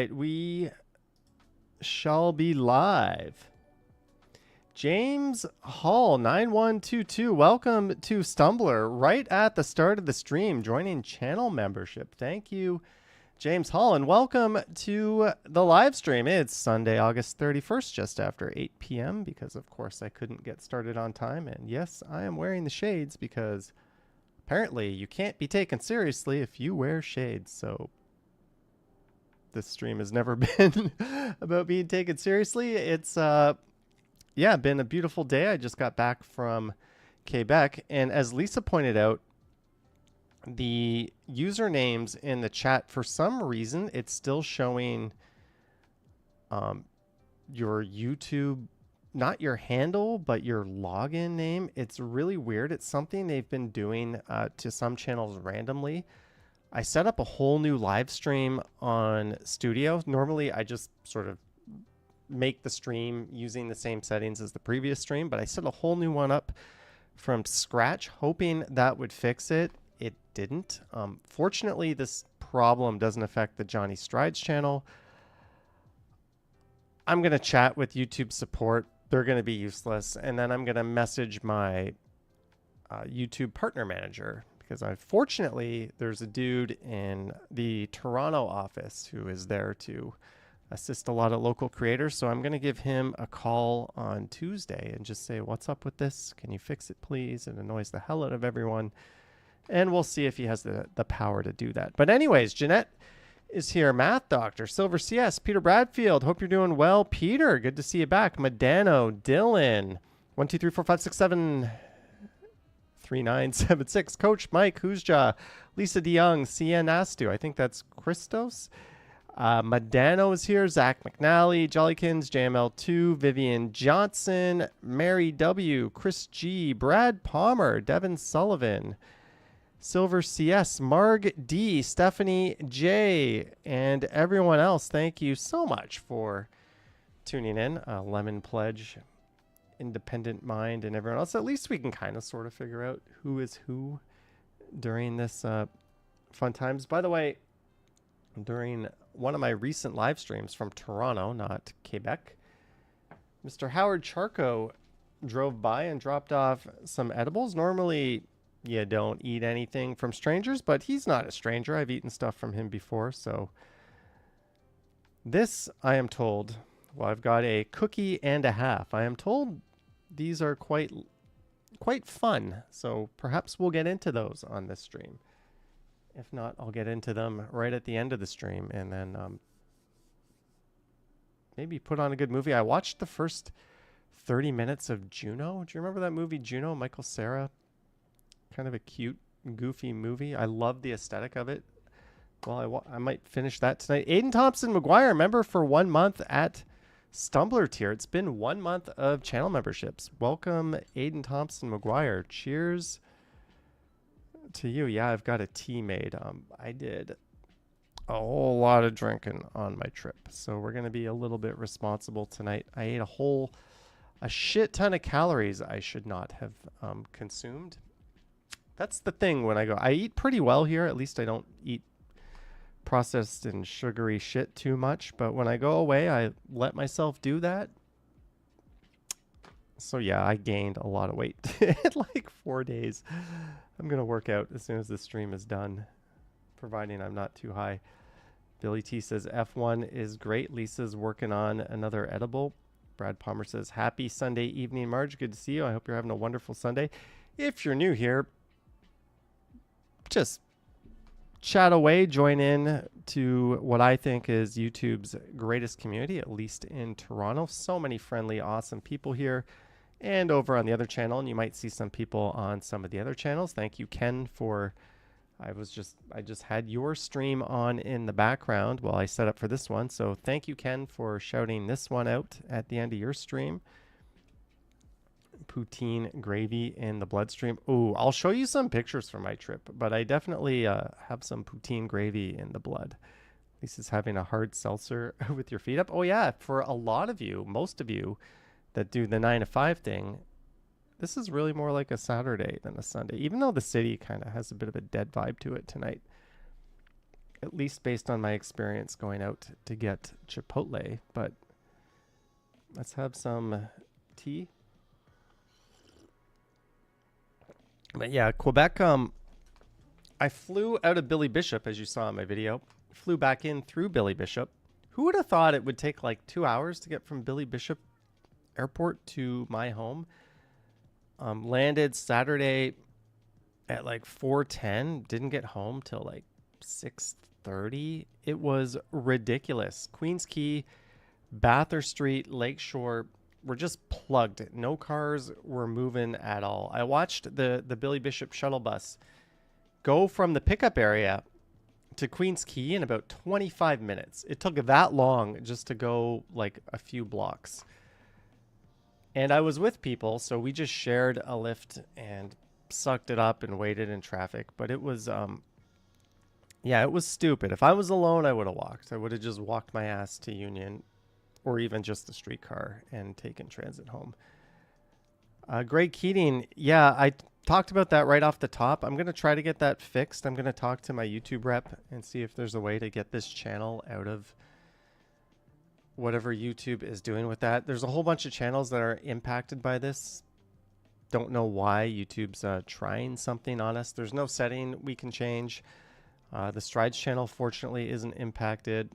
right, we shall be live. James Hall 9122, welcome to Stumbler right at the start of the stream, joining channel membership. Thank you, James Hall, and welcome to the live stream. It's Sunday, August 31st, just after 8 p.m. because, of course, I couldn't get started on time. And yes, I am wearing the shades because apparently you can't be taken seriously if you wear shades. So this stream has never been about being taken seriously. It's been a beautiful day. I just got back from Quebec, and as Lisa pointed out, the usernames in the chat, for some reason, it's still showing your YouTube, not your handle, but your login name. It's really weird. It's something they've been doing to some channels randomly. I set up a whole new live stream on Studio. Normally, I just sort of make the stream using the same settings as the previous stream, but I set a whole new one up from scratch, hoping that would fix it. It didn't. Fortunately, this problem doesn't affect the Johnny Strides channel. I'm going to chat with YouTube support. They're going to be useless. And then I'm going to message my YouTube partner manager, because unfortunately there's a dude in the Toronto office who is there to assist a lot of local creators. So I'm going to give him a call on Tuesday and just say, what's up with this? Can you fix it, please? It annoys the hell out of everyone. And we'll see if he has the power to do that. But anyways, Jeanette is here. Math Doctor, Silver CS, Peter Bradfield. Hope you're doing well. Peter, good to see you back. Madano, Dylan, 1, 2, 3, 4, 5, 6, 7, 3, 9, 7, 6. Coach Mike, Huzja, Lisa DeYoung, CN Astu. I think that's Christos. Madano is here. Zach McNally, Jollykins, JML2, Vivian Johnson, Mary W, Chris G, Brad Palmer, Devin Sullivan, Silver CS, Marg D, Stephanie J, and everyone else. Thank you so much for tuning in. Lemon Pledge, Independent Mind, and everyone else. At least we can kind of sort of figure out who is who during this fun times. By the way, during one of my recent live streams from Toronto, not Quebec, Mr. Howard Charco drove by and dropped off some edibles. Normally, you don't eat anything from strangers, but he's not a stranger. I've eaten stuff from him before. So this, I am told, well, I've got a cookie and a half. I am told these are quite fun. So perhaps we'll get into those on this stream. If not, I'll get into them right at the end of the stream, and then maybe put on a good movie. I watched the first 30 minutes of Juno. Do you remember that movie, Juno? Michael Cera. Kind of a cute, goofy movie. I love the aesthetic of it. Well, I might finish that tonight. Aiden Thompson McGuire, member for 1 month at Stumbler tier. It's been 1 month of channel memberships. Welcome, Aiden Thompson McGuire. Cheers to you. Yeah, I've got a tea made. I did a whole lot of drinking on my trip, so we're going to be a little bit responsible tonight. I ate a shit ton of calories I should not have consumed. That's the thing when I go. I eat pretty well here. At least I don't eat processed and sugary shit too much. But when I go away, I let myself do that. So yeah, I gained a lot of weight in like 4 days. I'm going to work out as soon as this stream is done, providing I'm not too high. Billy T says F1 is great. Lisa's working on another edible. Brad Palmer says, happy Sunday evening, Marge. Good to see you. I hope you're having a wonderful Sunday. If you're new here, just chat away, join in to what I think is YouTube's greatest community, at least in Toronto. So many friendly, awesome people here and over on the other channel. And you might see some people on some of the other channels. Thank you, Ken, for I just had your stream on in the background while I set up for this one. So thank you, Ken, for shouting this one out at the end of your stream. Poutine gravy in the bloodstream. Oh, I'll show you some pictures from my trip, but I definitely have some poutine gravy in the blood. Lisa's having a hard seltzer with your feet up. Oh yeah, for a lot of you, most of you that do the 9 to 5 thing, this is really more like a Saturday than a Sunday, even though the city kind of has a bit of a dead vibe to it tonight. at least based on my experience going out to get Chipotle. But let's have some tea. But yeah, Quebec, I flew out of Billy Bishop, as you saw in my video, flew back in through Billy Bishop. Who would have thought it would take like 2 hours to get from Billy Bishop Airport to my home? Landed Saturday at like 4:10, didn't get home till like 6:30. It was ridiculous. Queens Quay, Bathurst Street, Lakeshore were just plugged. No cars were moving at all. I watched the Billy Bishop shuttle bus go from the pickup area to Queens Quay in about 25 minutes. It took that long just to go like a few blocks. And I was with people, so we just shared a lift and sucked it up and waited in traffic. But it was, yeah, it was stupid. If I was alone, I would have walked. I would have just walked my ass to Union or even just the streetcar and taken transit home. Greg Keating, yeah, I talked about that right off the top. I'm going to try to get that fixed. I'm going to talk to my YouTube rep and see if there's a way to get this channel out of whatever YouTube is doing with that. There's a whole bunch of channels that are impacted by this. Don't know why YouTube's trying something on us. There's no setting we can change. The Strides channel, fortunately, isn't impacted.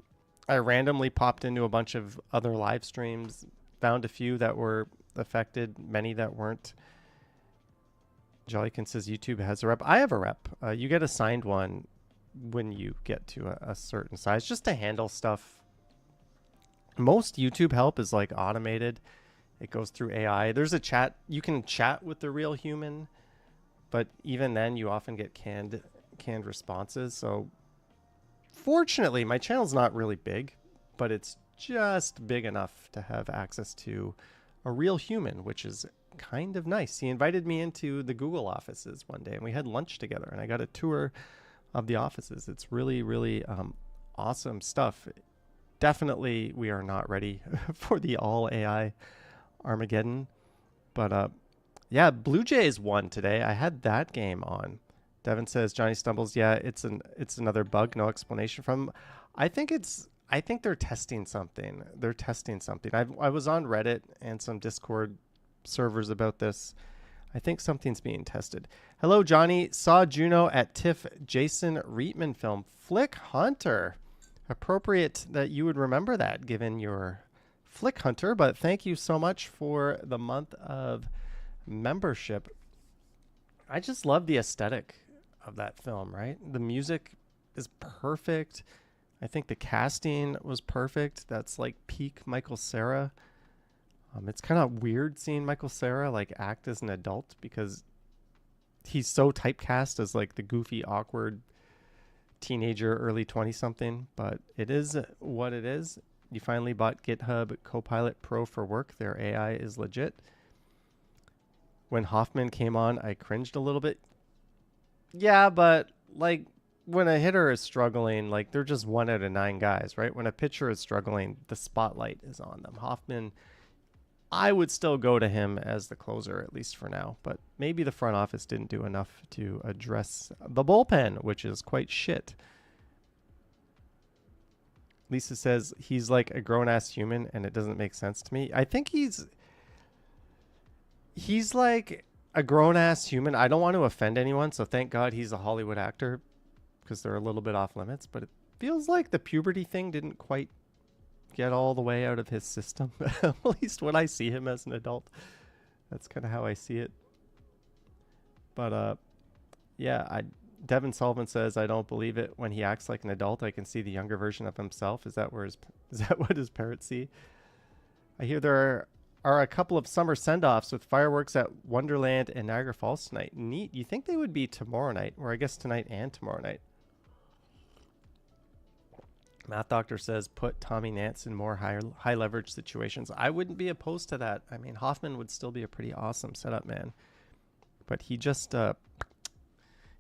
I randomly popped into a bunch of other live streams, found a few that were affected, many that weren't. Jollykin says YouTube has a rep. I have a rep. You get assigned one when you get to a certain size, just to handle stuff. Most YouTube help is like automated. It goes through AI. There's a chat. You can chat with the real human, but even then you often get canned responses. So fortunately, my channel's not really big, but it's just big enough to have access to a real human, which is kind of nice. He invited me into the Google offices one day and we had lunch together and I got a tour of the offices. It's really, really awesome stuff. Definitely we are not ready for the all AI Armageddon, but yeah, Blue Jays won today. I had that game on. Devin says Johnny stumbles. Yeah, it's another bug. No explanation from. I think they're testing something. I was on Reddit and some Discord servers about this. I think something's being tested. Hello, Johnny. Saw Juno at TIFF Jason Reitman film Flick Hunter. Appropriate that you would remember that given your Flick Hunter, but thank you so much for the month of membership. I just love the aesthetic of that film, right? The music is perfect. I think the casting was perfect. That's like peak Michael Cera. It's kind of weird seeing Michael Cera like act as an adult because he's so typecast as like the goofy, awkward teenager, early 20-something, but it is what it is. You finally bought GitHub Copilot Pro for work. Their AI is legit. When Hoffman came on, I cringed a little bit. Yeah, but like when a hitter is struggling, like they're just 1 out of 9 guys, right? When a pitcher is struggling, the spotlight is on them. Hoffman, I would still go to him as the closer, at least for now, but maybe the front office didn't do enough to address the bullpen, which is quite shit. Lisa says he's like a grown-ass human and it doesn't make sense to me. I think he's like a grown-ass human. I don't want to offend anyone, so thank God he's a Hollywood actor because they're a little bit off limits, but it feels like the puberty thing didn't quite get all the way out of his system. At least when I see him as an adult. That's kind of how I see it. But yeah, Devin Sullivan says, I don't believe it. When he acts like an adult, I can see the younger version of himself. Is that what his parents see? I hear there are a couple of summer send-offs with fireworks at Wonderland and Niagara Falls tonight. Neat. You think they would be tomorrow night, or I guess tonight and tomorrow night. Math Doctor says, put Tommy Nance in more high leverage situations. I wouldn't be opposed to that. I mean, Hoffman would still be a pretty awesome setup man. But he just...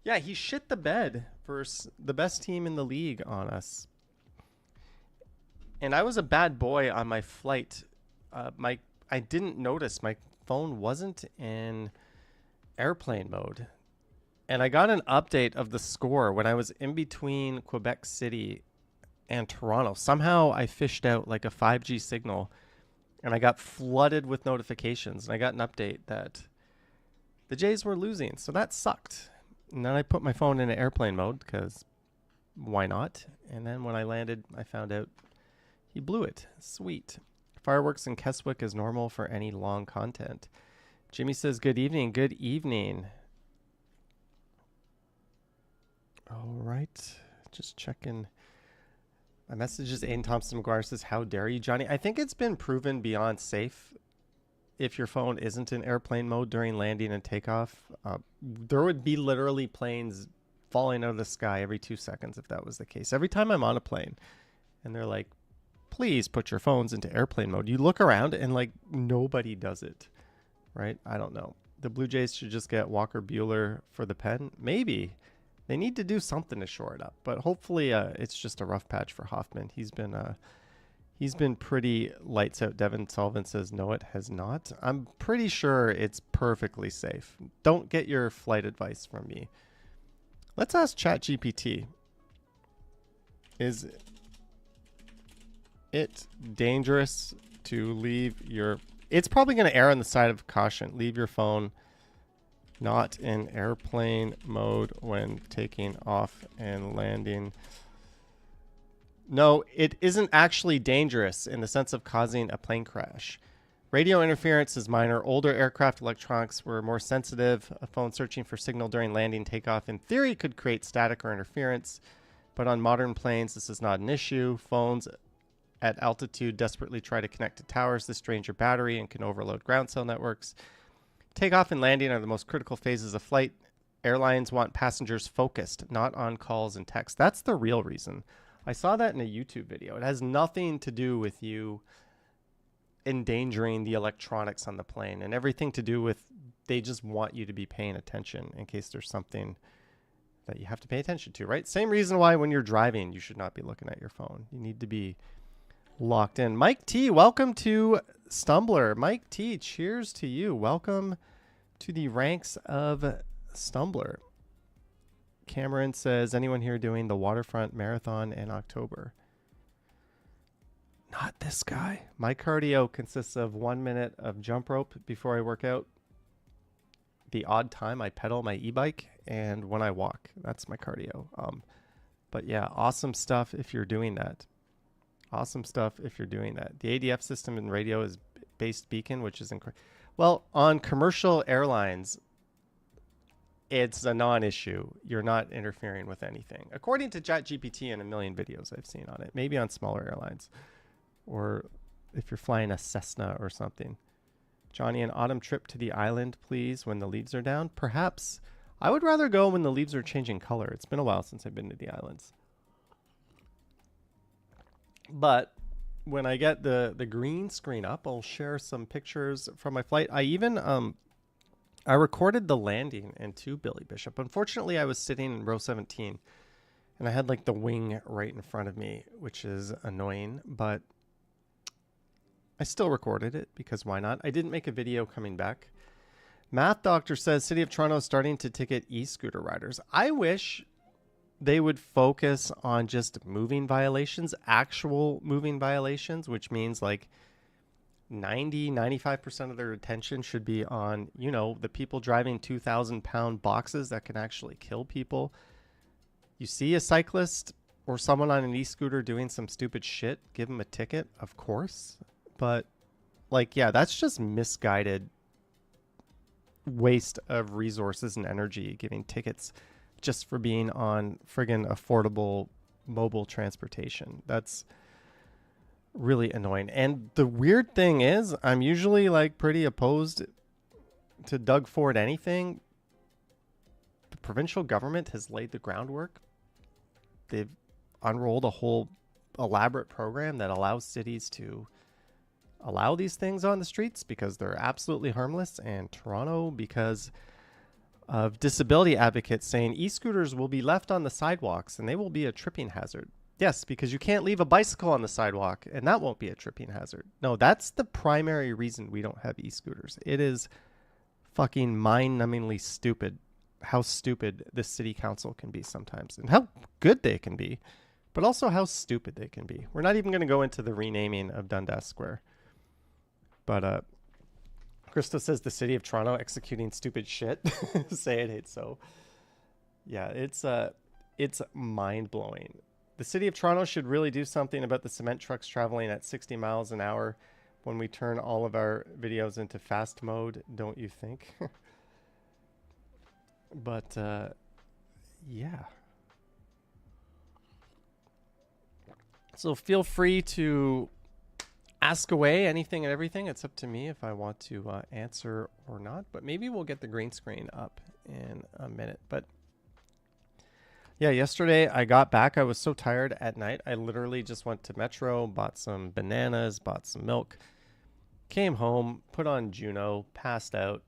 yeah, he shit the bed versus the best team in the league on us. And I was a bad boy on my flight. I didn't notice my phone wasn't in airplane mode. And I got an update of the score when I was in between Quebec City and Toronto. Somehow I fished out like a 5G signal and I got flooded with notifications. And I got an update that the Jays were losing. So that sucked. And then I put my phone in airplane mode because why not? And then when I landed, I found out he blew it. Sweet. Fireworks in Keswick is normal for any long content. Jimmy says, good evening. Good evening. All right. Just checking my messages. Aiden Thompson McGuire says, how dare you, Johnny? I think it's been proven beyond safe if your phone isn't in airplane mode during landing and takeoff. There would be literally planes falling out of the sky every 2 seconds if that was the case. Every time I'm on a plane and they're like, please put your phones into airplane mode, you look around and like nobody does it, right? I don't know. The Blue Jays should just get Walker Buehler for the pen. Maybe. They need to do something to shore it up, but hopefully it's just a rough patch for Hoffman. He's been pretty lights out. Devin Sullivan says, no, it has not. I'm pretty sure it's perfectly safe. Don't get your flight advice from me. Let's ask ChatGPT. Is it dangerous to leave your... It's probably going to err on the side of caution. Leave your phone not in airplane mode when taking off and landing. No, it isn't actually dangerous in the sense of causing a plane crash. Radio interference is minor. Older aircraft electronics were more sensitive. A phone searching for signal during landing, takeoff, in theory, could create static or interference. But on modern planes, this is not an issue. Phones at altitude desperately try to connect to towers. This drains your battery and can overload ground cell networks. Takeoff and landing are the most critical phases of flight. Airlines want passengers focused, not on calls and text. That's the real reason. I saw that in a YouTube video. It has nothing to do with you endangering the electronics on the plane and everything to do with they just want you to be paying attention in case there's something that you have to pay attention to, right? Same reason why when you're driving, you should not be looking at your phone. You need to be locked in. Mike T, welcome to Stumbler. Mike T, cheers to you. Welcome to the ranks of Stumbler. Cameron says, anyone here doing the Waterfront Marathon in October? Not this guy. My cardio consists of 1 minute of jump rope before I work out, the odd time I pedal my e-bike, and when I walk. That's my cardio. But yeah, awesome stuff if you're doing that. Awesome stuff if you're doing that. The ADF system in radio is based beacon, which is incredible. Well, on commercial airlines, it's a non-issue. You're not interfering with anything. According to ChatGPT and a million videos I've seen on it. Maybe on smaller airlines. Or if you're flying a Cessna or something. Johnny, an autumn trip to the island, please, when the leaves are down. Perhaps. I would rather go when the leaves are changing color. It's been a while since I've been to the islands. But when I get the green screen up, I'll share some pictures from my flight. I even I recorded the landing into Billy Bishop. Unfortunately, I was sitting in row 17 and I had like the wing right in front of me, which is annoying, but I still recorded it because why not? I didn't make a video coming back. Math Doctor says City of Toronto is starting to ticket e-scooter riders. I wish they would focus on just moving violations, actual moving violations, which means like 95% of their attention should be on, you know, the people driving 2,000-pound boxes that can actually kill people. You see a cyclist or someone on an e-scooter doing some stupid shit, give them a ticket, of course. But like, yeah, that's just misguided waste of resources and energy, giving tickets just for being on friggin' affordable mobile transportation. That's really annoying. And the weird thing is, I'm usually like pretty opposed to Doug Ford anything. The provincial government has laid the groundwork. They've unrolled a whole elaborate program that allows cities to allow these things on the streets because they're absolutely harmless. And Toronto, because of disability advocates saying e-scooters will be left on the sidewalks and they will be a tripping hazard. Yes, because you can't leave a bicycle on the sidewalk and that won't be a tripping hazard. No, that's the primary reason we don't have e-scooters. It is fucking mind-numbingly stupid how stupid the city council can be sometimes and how good they can be, but also how stupid they can be. We're not even going to go into the renaming of Dundas Square. But Krista says the city of Toronto executing stupid shit. Say it ain't so. Yeah, it's mind-blowing. The city of Toronto should really do something about the cement trucks traveling at 60 miles an hour when we turn all of our videos into fast mode, don't you think? But yeah. So feel free to ask away anything and everything. It's up to me if I want to answer or not. But maybe we'll get the green screen up in a minute. But yeah, yesterday I got back. I was so tired at night. I literally just went to Metro, bought some bananas, bought some milk, came home, put on Juno, passed out,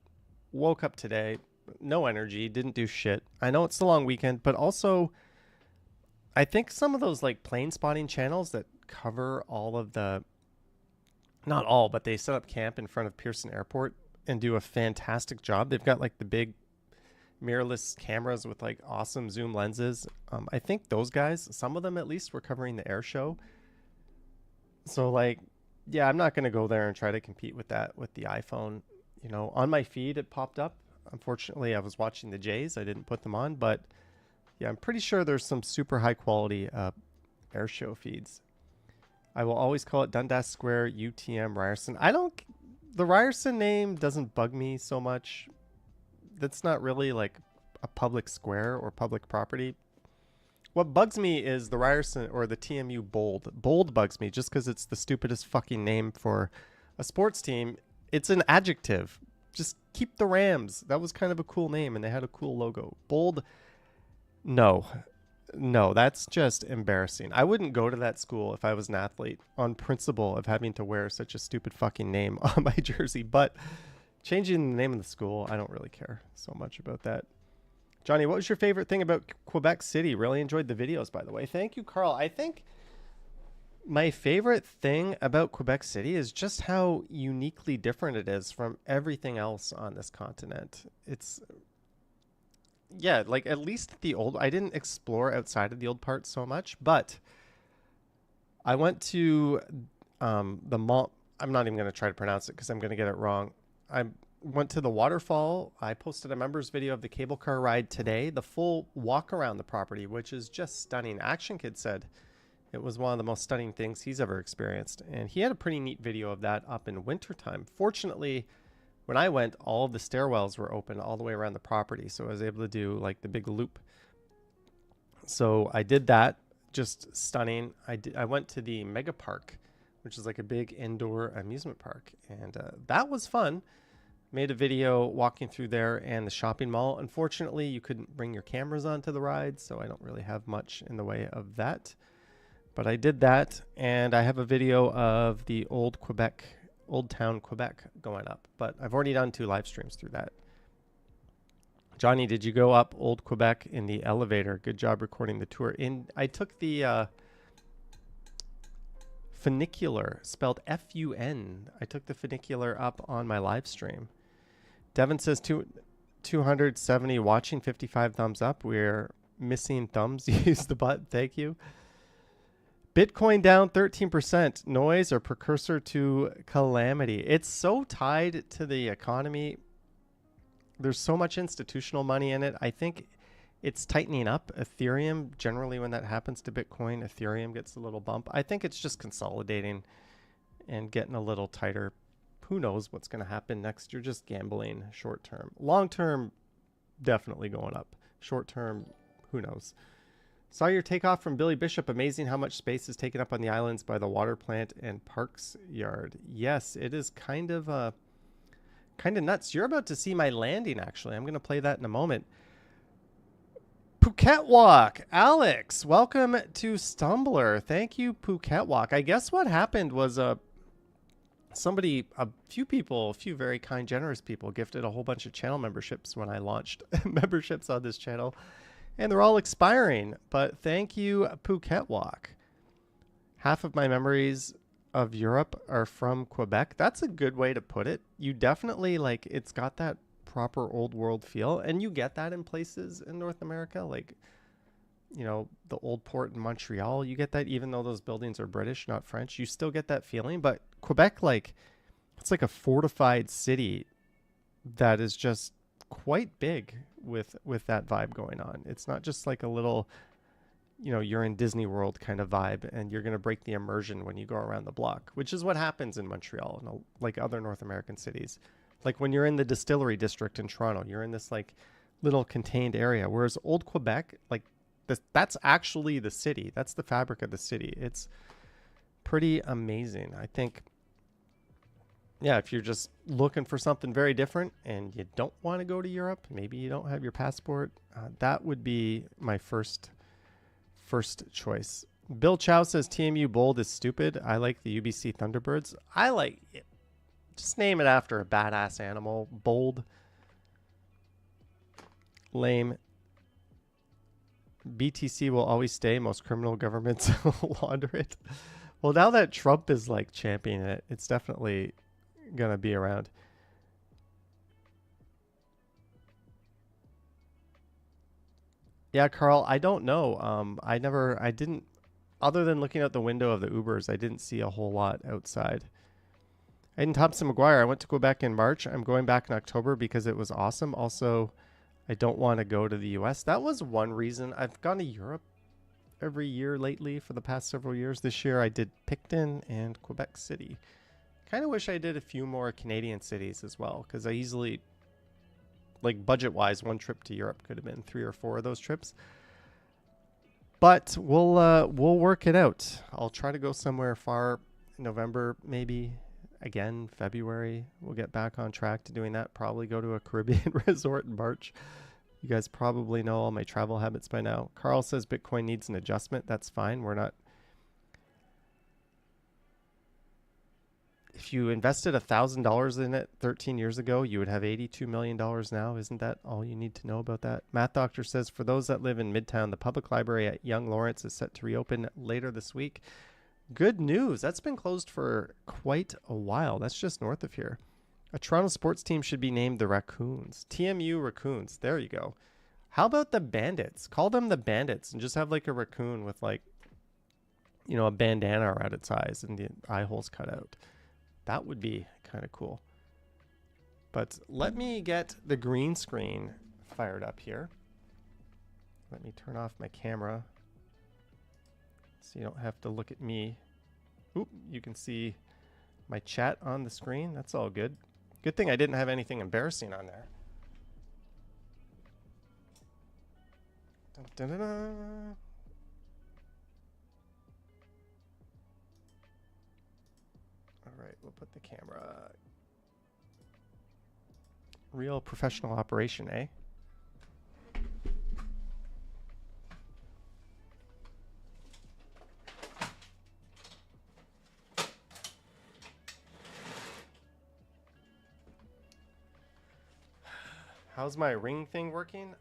woke up today, no energy, didn't do shit. I know it's the long weekend, but also I think some of those like plane spotting channels that cover all of the, not all, but they set up camp in front of Pearson Airport and do a fantastic job. They've got like the big mirrorless cameras with like awesome zoom lenses. I think those guys, some of them at least, were covering the air show. So like, yeah, I'm not going to go there and try to compete with that with the iPhone. You know, on my feed it popped up. Unfortunately, I was watching the Jays. I didn't put them on, but yeah, I'm pretty sure there's some super high quality air show feeds. I will always call it Dundas Square UTM Ryerson. The Ryerson name doesn't bug me so much. That's not really like a public square or public property. What bugs me is the Ryerson or the TMU Bold. Bold bugs me just because it's the stupidest fucking name for a sports team. It's an adjective. Just keep the Rams. That was kind of a cool name and they had a cool logo. Bold. No, that's just embarrassing. I wouldn't go to that school if I was an athlete on principle of having to wear such a stupid fucking name on my jersey. But changing the name of the school, I don't really care so much about that. Johnny, what was your favorite thing about Quebec City? Really enjoyed the videos, by the way. Thank you, Carl. I think my favorite thing about Quebec City is just how uniquely different it is from everything else on this continent. It's, yeah, like at least I didn't explore outside of the old part so much, but I went to the mall. I'm not even going to try to pronounce it because I'm going to get it wrong. I went to the waterfall. I posted a members video of the cable car ride today, the full walk around the property, which is just stunning. Action Kid said it was one of the most stunning things he's ever experienced. And he had a pretty neat video of that up in wintertime. Fortunately, when I went, all of the stairwells were open all the way around the property. So I was able to do like the big loop. So I did that. Just stunning. I went to the Mega Park, which is like a big indoor amusement park. And that was fun. Made a video walking through there and the shopping mall. Unfortunately, you couldn't bring your cameras onto the ride, so I don't really have much in the way of that. But I did that, and I have a video of the Old Town Quebec going up. But I've already done 2 live streams through that. Johnny, did you go up Old Quebec in the elevator? Good job recording the tour. I took the funicular, spelled F-U-N. I took the funicular up on my live stream. Devin says 270 watching, 55 thumbs up. We're missing thumbs. Use the button. Thank you. Bitcoin down 13%. Noise or precursor to calamity. It's so tied to the economy. There's so much institutional money in it. I think it's tightening up. Ethereum, generally when that happens to Bitcoin, Ethereum gets a little bump. I think it's just consolidating and getting a little tighter. Who knows what's going to happen next? You're just gambling short term. Long term, definitely going up. Short term, who knows? Saw your takeoff from Billy Bishop. Amazing how much space is taken up on the islands by the water plant and parks yard. Yes, it is kind of nuts. You're about to see my landing, actually. I'm going to play that in a moment. Phuket Walk. Alex, welcome to Stumbler. Thank you, Phuket Walk. I guess what happened was a few very kind, generous people gifted a whole bunch of channel memberships when I launched memberships on this channel. And they're all expiring. But thank you, Phuket Walk. Half of my memories of Europe are from Quebec. That's a good way to put it. You definitely, like, it's got that proper old world feel. And you get that in places in North America, like, you know, the old port in Montreal. You get that even though those buildings are British, not French. You still get that feeling. But Quebec, like, it's like a fortified city that is just quite big with that vibe going on. It's not just like a little, you know, you're in Disney World kind of vibe and you're going to break the immersion when you go around the block, which is what happens in Montreal and like other North American cities. Like when you're in the distillery district in Toronto, you're in this like little contained area, whereas old Quebec, like that's actually the city. That's the fabric of the city. It's pretty amazing. I think, yeah, if you're just looking for something very different and you don't want to go to Europe, maybe you don't have your passport, that would be my first choice. Bill Chow says TMU Bold is stupid. I like the UBC Thunderbirds. I like it. Just name it after a badass animal. Bold. Lame. BTC will always stay. Most criminal governments launder it. Well, now that Trump is like championing it, it's definitely gonna be around. Yeah, Carl, I don't know. I didn't, other than looking out the window of the Ubers, I didn't see a whole lot outside. Aiden Thompson McGuire, I went to Quebec in March. I'm going back in October because it was awesome. Also, I don't want to go to the US. That was one reason. I've gone to Europe every year lately for the past several years. This year I did Picton and Quebec City. Kind of wish I did a few more Canadian cities as well, because I easily, like budget-wise, one trip to Europe could have been 3 or 4 of those trips. But we'll work it out. I'll try to go somewhere far in November, maybe. Again, February. We'll get back on track to doing that. Probably go to a Caribbean resort in March. You guys probably know all my travel habits by now. Carl says Bitcoin needs an adjustment. That's fine. We're not. If you invested $1,000 in it 13 years ago, you would have $82 million now. Isn't that all you need to know about that? Math Doctor says, for those that live in Midtown, the public library at Young Lawrence is set to reopen later this week. Good news. That's been closed for quite a while. That's just north of here. A Toronto sports team should be named the Raccoons. TMU Raccoons. There you go. How about the Bandits? Call them the Bandits and just have like a raccoon with like, you know, a bandana around its eyes and the eye holes cut out. That would be kind of cool. But let me get the green screen fired up here. Let me turn off my camera so you don't have to look at me. Oop, you can see my chat on the screen. That's all good. Good thing I didn't have anything embarrassing on there. Dun, dun, dun, dun. All right, we'll put the camera. Real professional operation, eh? How's my ring thing working?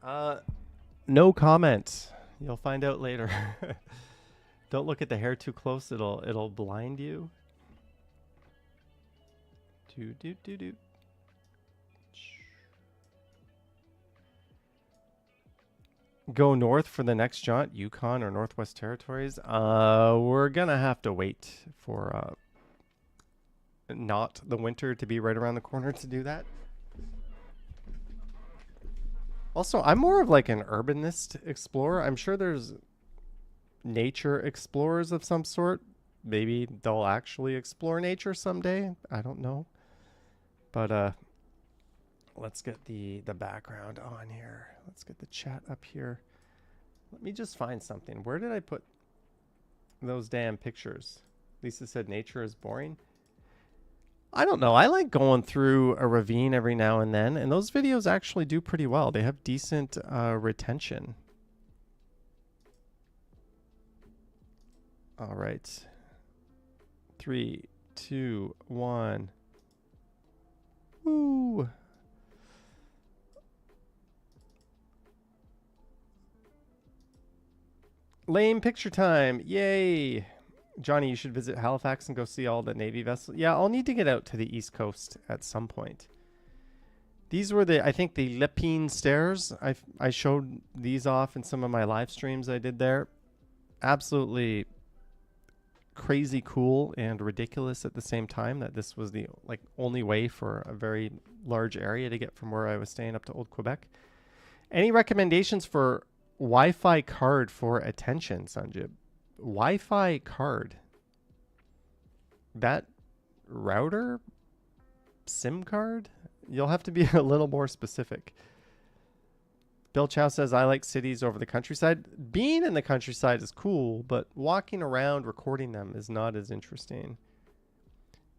No comment. You'll find out later. Don't look at the hair too close. It'll blind you. Do. Go north for the next jaunt, Yukon or Northwest Territories. We're gonna have to wait for not the winter to be right around the corner to do that. Also, I'm more of like an urbanist explorer. I'm sure there's nature explorers of some sort. Maybe they'll actually explore nature someday. I don't know. But let's get the background on here. Let's get the chat up here. Let me just find something. Where did I put those damn pictures? Lisa said nature is boring. I don't know. I like going through a ravine every now and then, and those videos actually do pretty well. They have decent retention. All right. 3, 2, 1. Woo. Lame picture time. Yay. Johnny, you should visit Halifax and go see all the Navy vessels. Yeah, I'll need to get out to the East Coast at some point. These were I think the Lepine stairs. I showed these off in some of my live streams I did there. Absolutely crazy cool and ridiculous at the same time that this was the like only way for a very large area to get from where I was staying up to Old Quebec. Any recommendations for Wi-Fi card for attention, Sanjib? Wi-Fi card? That router? SIM card? You'll have to be a little more specific. Bill Chow says, I like cities over the countryside. Being in the countryside is cool, but walking around recording them is not as interesting.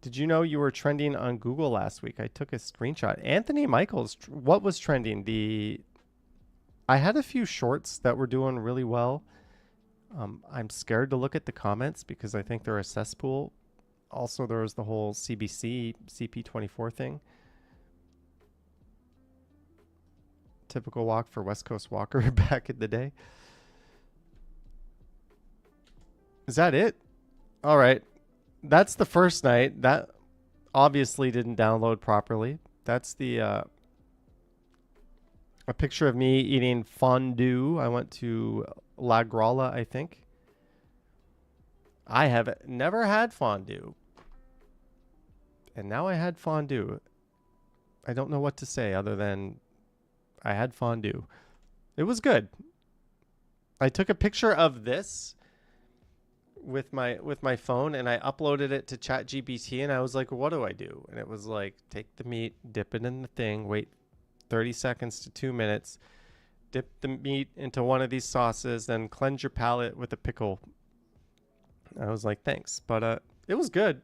Did you know you were trending on Google last week? I took a screenshot. Anthony Michaels, what was trending? I had a few shorts that were doing really well. I'm scared to look at the comments because I think they're a cesspool. Also, there was the whole CBC, CP24 thing. Typical walk for West Coast Walker back in the day. Is that it? All right. That's the first night. That obviously didn't download properly. That's a picture of me eating fondue. I went to La Gralla, I think. I have never had fondue. And now I had fondue. I don't know what to say other than I had fondue. It was good. I took a picture of this with my phone and I uploaded it to ChatGPT and I was like, what do I do? And it was like, take the meat, dip it in the thing, wait 30 seconds to 2 minutes, dip the meat into one of these sauces, then cleanse your palate with a pickle. I was like, thanks. But it was good.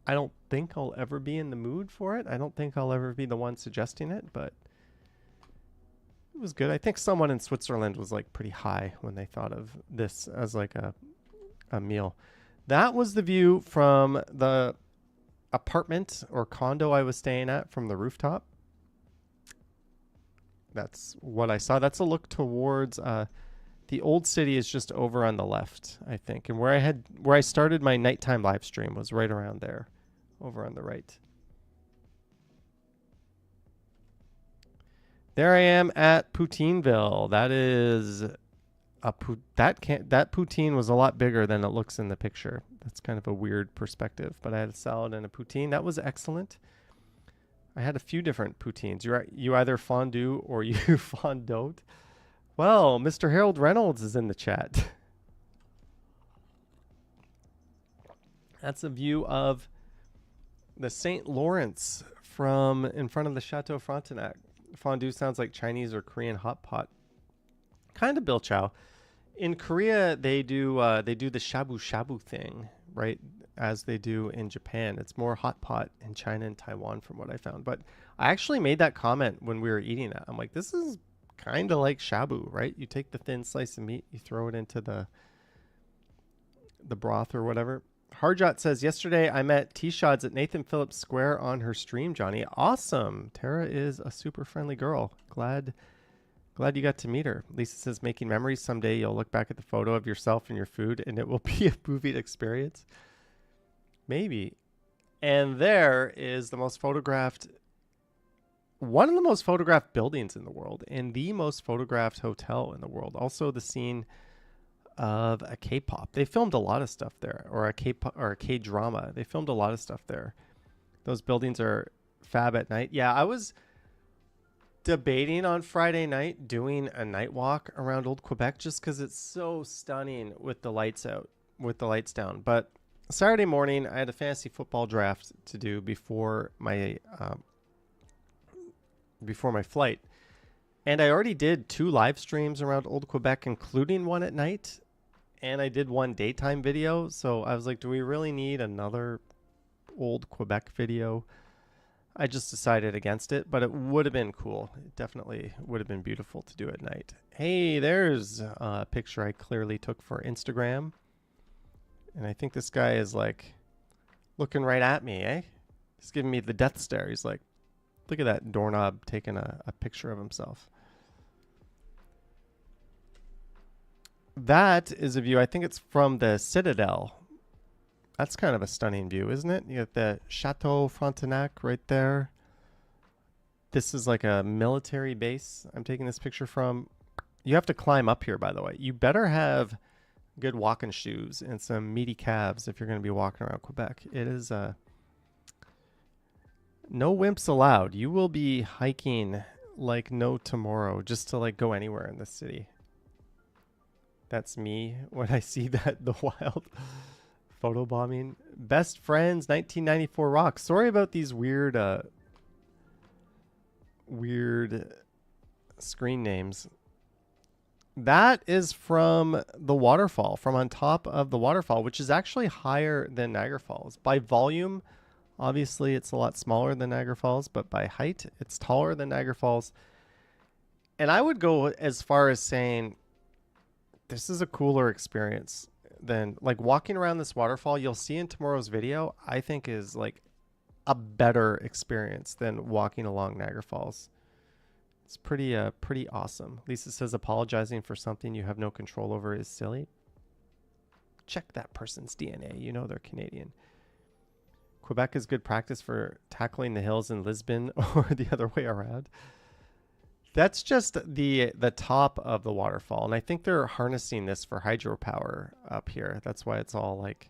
I don't think I'll ever be in the mood for it. I don't think I'll ever be the one suggesting it, but it was good. I think someone in Switzerland was like pretty high when they thought of this as like a meal. That was the view from the apartment or condo I was staying at from the rooftop. That's what I saw. That's a look towards the old city is just over on the left, I think. And where I started my nighttime live stream was right around there, over on the right. There I am at Poutineville. That is that poutine was a lot bigger than it looks in the picture. That's kind of a weird perspective, but I had a salad and a poutine. That was excellent. I had a few different poutines. You either fondue or you fondote. Well, Mr. Harold Reynolds is in the chat. That's a view of the St. Lawrence from in front of the Chateau Frontenac. Fondue sounds like Chinese or Korean hot pot. Kind of Bill Chow. In Korea, they do the shabu shabu thing, right? As they do in Japan. It's more hot pot in China and Taiwan from what I found. But I actually made that comment when we were eating it. I'm like, this is kind of like shabu, right? You take the thin slice of meat, you throw it into the broth or whatever. Harjot says, yesterday I met T-Shods at Nathan Phillips Square on her stream, Johnny. Awesome. Tara is a super friendly girl. Glad you got to meet her. Lisa says, making memories. Someday you'll look back at the photo of yourself and your food and it will be a movie experience. Maybe. And there is one of the most photographed buildings in the world and the most photographed hotel in the world. Also the scene of a K-pop. They filmed a lot of stuff there, or a K-drama. They filmed a lot of stuff there. Those buildings are fab at night. Yeah, I was debating on Friday night doing a night walk around Old Quebec just because it's so stunning with the lights out, with the lights down. But Saturday morning, I had a fantasy football draft to do before my flight. And I already did 2 live streams around Old Quebec, including one at night. And I did one daytime video. So I was like, do we really need another Old Quebec video? I just decided against it, but it would have been cool. It definitely would have been beautiful to do at night. Hey, there's a picture I clearly took for Instagram. And I think this guy is like looking right at me, eh? He's giving me the death stare. He's like, look at that doorknob taking a picture of himself. That is a view. I think it's from the Citadel. That's kind of a stunning view, isn't it? You got the Chateau Frontenac right there. This is like a military base I'm taking this picture from. You have to climb up here, by the way. You better have good walking shoes and some meaty calves if you're going to be walking around Quebec. It is no wimps allowed. You will be hiking like no tomorrow just to like go anywhere in this city. That's me when I see that the wild photo bombing. Best friends 1994 rock. Sorry about these weird screen names. That is from the waterfall, from on top of the waterfall, which is actually higher than Niagara Falls. By volume, obviously it's a lot smaller than Niagara Falls, but by height, it's taller than Niagara Falls. And I would go as far as saying this is a cooler experience than like walking around this waterfall. You'll see in tomorrow's video, I think is like a better experience than walking along Niagara Falls. It's pretty awesome. Lisa says apologizing for something you have no control over is silly. Check that person's DNA. You know they're Canadian. Quebec is good practice for tackling the hills in Lisbon or the other way around. That's just the top of the waterfall. And I think they're harnessing this for hydropower up here. That's why it's all like,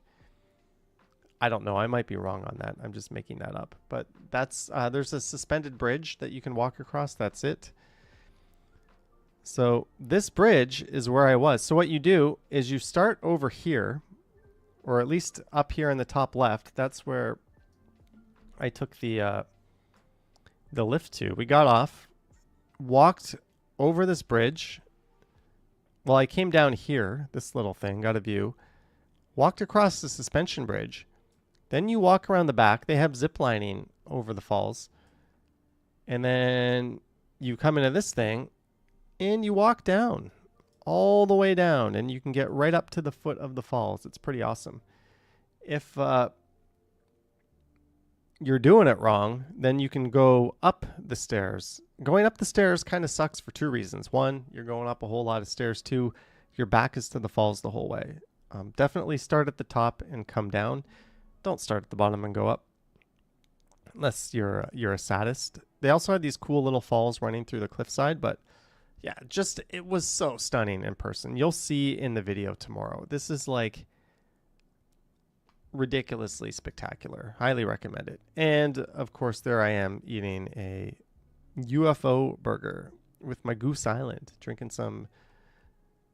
I don't know. I might be wrong on that. I'm just making that up. But that's there's a suspended bridge that you can walk across. That's it. So this bridge is where I was. So what you do is you start over here, or at least up here in the top left. That's where I took the lift to. We got off, walked over this bridge. Well, I came down here, this little thing, got a view, walked across the suspension bridge. Then you walk around the back. They have zip lining over the falls. And then you come into this thing and you walk down all the way down and you can get right up to the foot of the falls. It's pretty awesome. If you're doing it wrong, then you can go up the stairs. Going up the stairs kind of sucks for two reasons. One, you're going up a whole lot of stairs. Two, your back is to the falls the whole way. Definitely start at the top and come down. Don't start at the bottom and go up unless you're a sadist. They also had these cool little falls running through the cliffside, but yeah, just it was so stunning in person. You'll see in the video tomorrow. This is like ridiculously spectacular. Highly recommend it. And of course, there I am eating a UFO burger with my Goose Island, drinking some.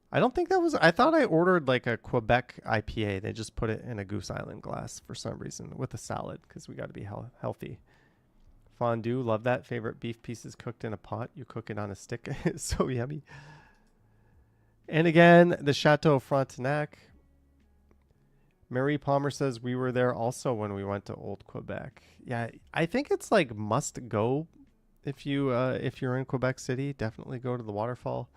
I don't think that was, I thought I ordered like a Quebec IPA. They just put it in a Goose Island glass for some reason with a salad because we got to be healthy. Fondue, love that. Favorite beef pieces cooked in a pot. You cook it on a stick. It's so yummy. And again, the Chateau Frontenac. Marie Palmer says we were there also when we went to Old Quebec. Yeah, I think it's like must go if you're in Quebec City. Definitely go to the waterfall.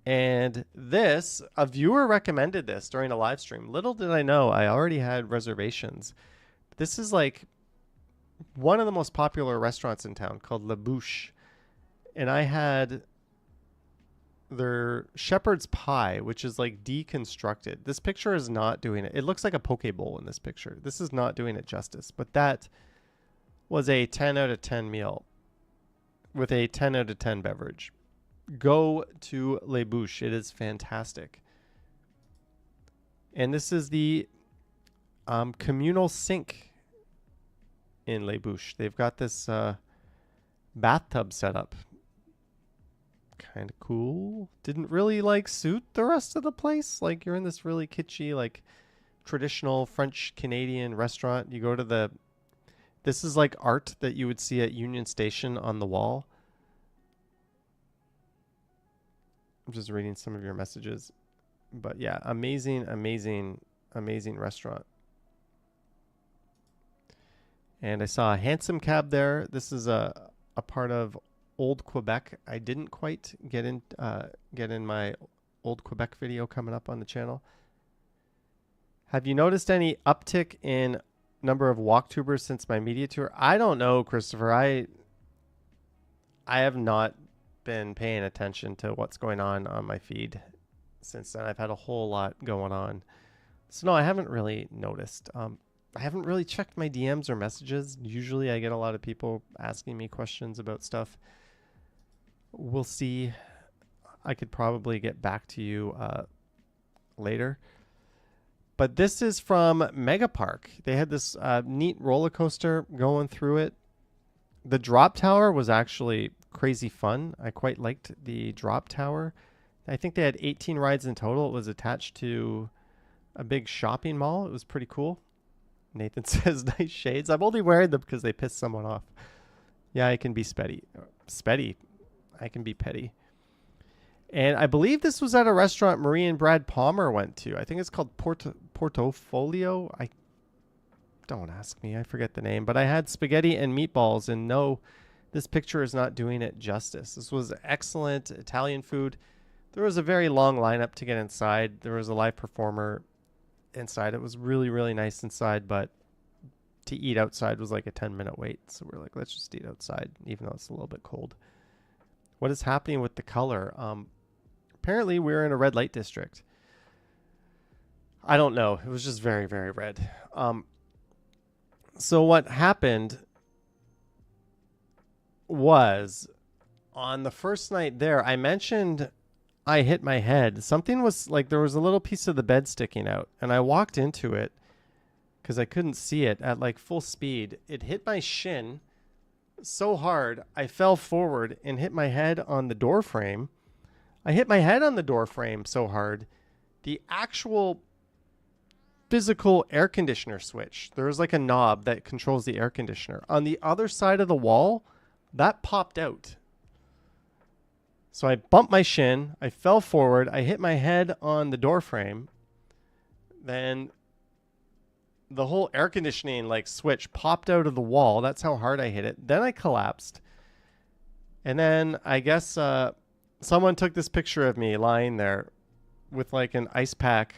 And this, a viewer recommended this during a live stream. Little did I know, I already had reservations. This is like one of the most popular restaurants in town called La Bouche. And I had their shepherd's pie, which is like deconstructed. This picture is not doing it. It looks like a poke bowl in this picture. This is not doing it justice. But that was a 10 out of 10 meal with a 10 out of 10 beverage. Go to Les Bouches. It is fantastic. And this is the communal sink in Les Bouches. They've got this bathtub set up. Kind of cool. Didn't really like suit the rest of the place. Like you're in this really kitschy, like traditional French Canadian restaurant. You go to this is like art that you would see at Union Station on the wall. I'm just reading some of your messages. But yeah, amazing restaurant. And I saw a handsome cab there. This is a part of Old Quebec. I didn't quite get in my Old Quebec video coming up on the channel. Have you noticed any uptick in number of walktubers since my media tour? I don't know, Christopher. I have not been paying attention to what's going on my feed since then. I've had a whole lot going on. So no, I haven't really noticed. I haven't really checked my DMs or messages. Usually I get a lot of people asking me questions about stuff. We'll see. I could probably get back to you later. But this is from Mega Park. They had this neat roller coaster going through it. The drop tower was actually crazy fun. I quite liked the drop tower. I think they had 18 rides in total. It was attached to a big shopping mall. It was pretty cool. Nathan says, nice shades. I'm only wearing them because they pissed someone off. Yeah, I can be spetty. I can be petty. And I believe this was at a restaurant Marie and Brad Palmer went to. I think it's called Portofolio. I don't ask me. I forget the name. But I had spaghetti and meatballs. And no, this picture is not doing it justice. This was excellent Italian food. There was a very long lineup to get inside. There was a live performer inside. It was really, really nice inside. But to eat outside was like a 10-minute wait. So we're like, let's just eat outside, even though it's a little bit cold. What is happening with the color? Apparently, we're in a red light district. I don't know. It was just very, very red. So what happened was on the first night there, I mentioned I hit my head. Something was like there was a little piece of the bed sticking out, and I walked into it because I couldn't see it at like full speed. It hit my shin so hard, I fell forward and hit my head on the door frame. I hit my head on the door frame so hard, the actual physical air conditioner switch, there's like a knob that controls the air conditioner. On the other side of the wall, that popped out. So I bumped my shin, I fell forward, I hit my head on the door frame. Then the whole air conditioning like switch popped out of the wall. That's how hard I hit it. Then I collapsed. And then I guess someone took this picture of me lying there with like an ice pack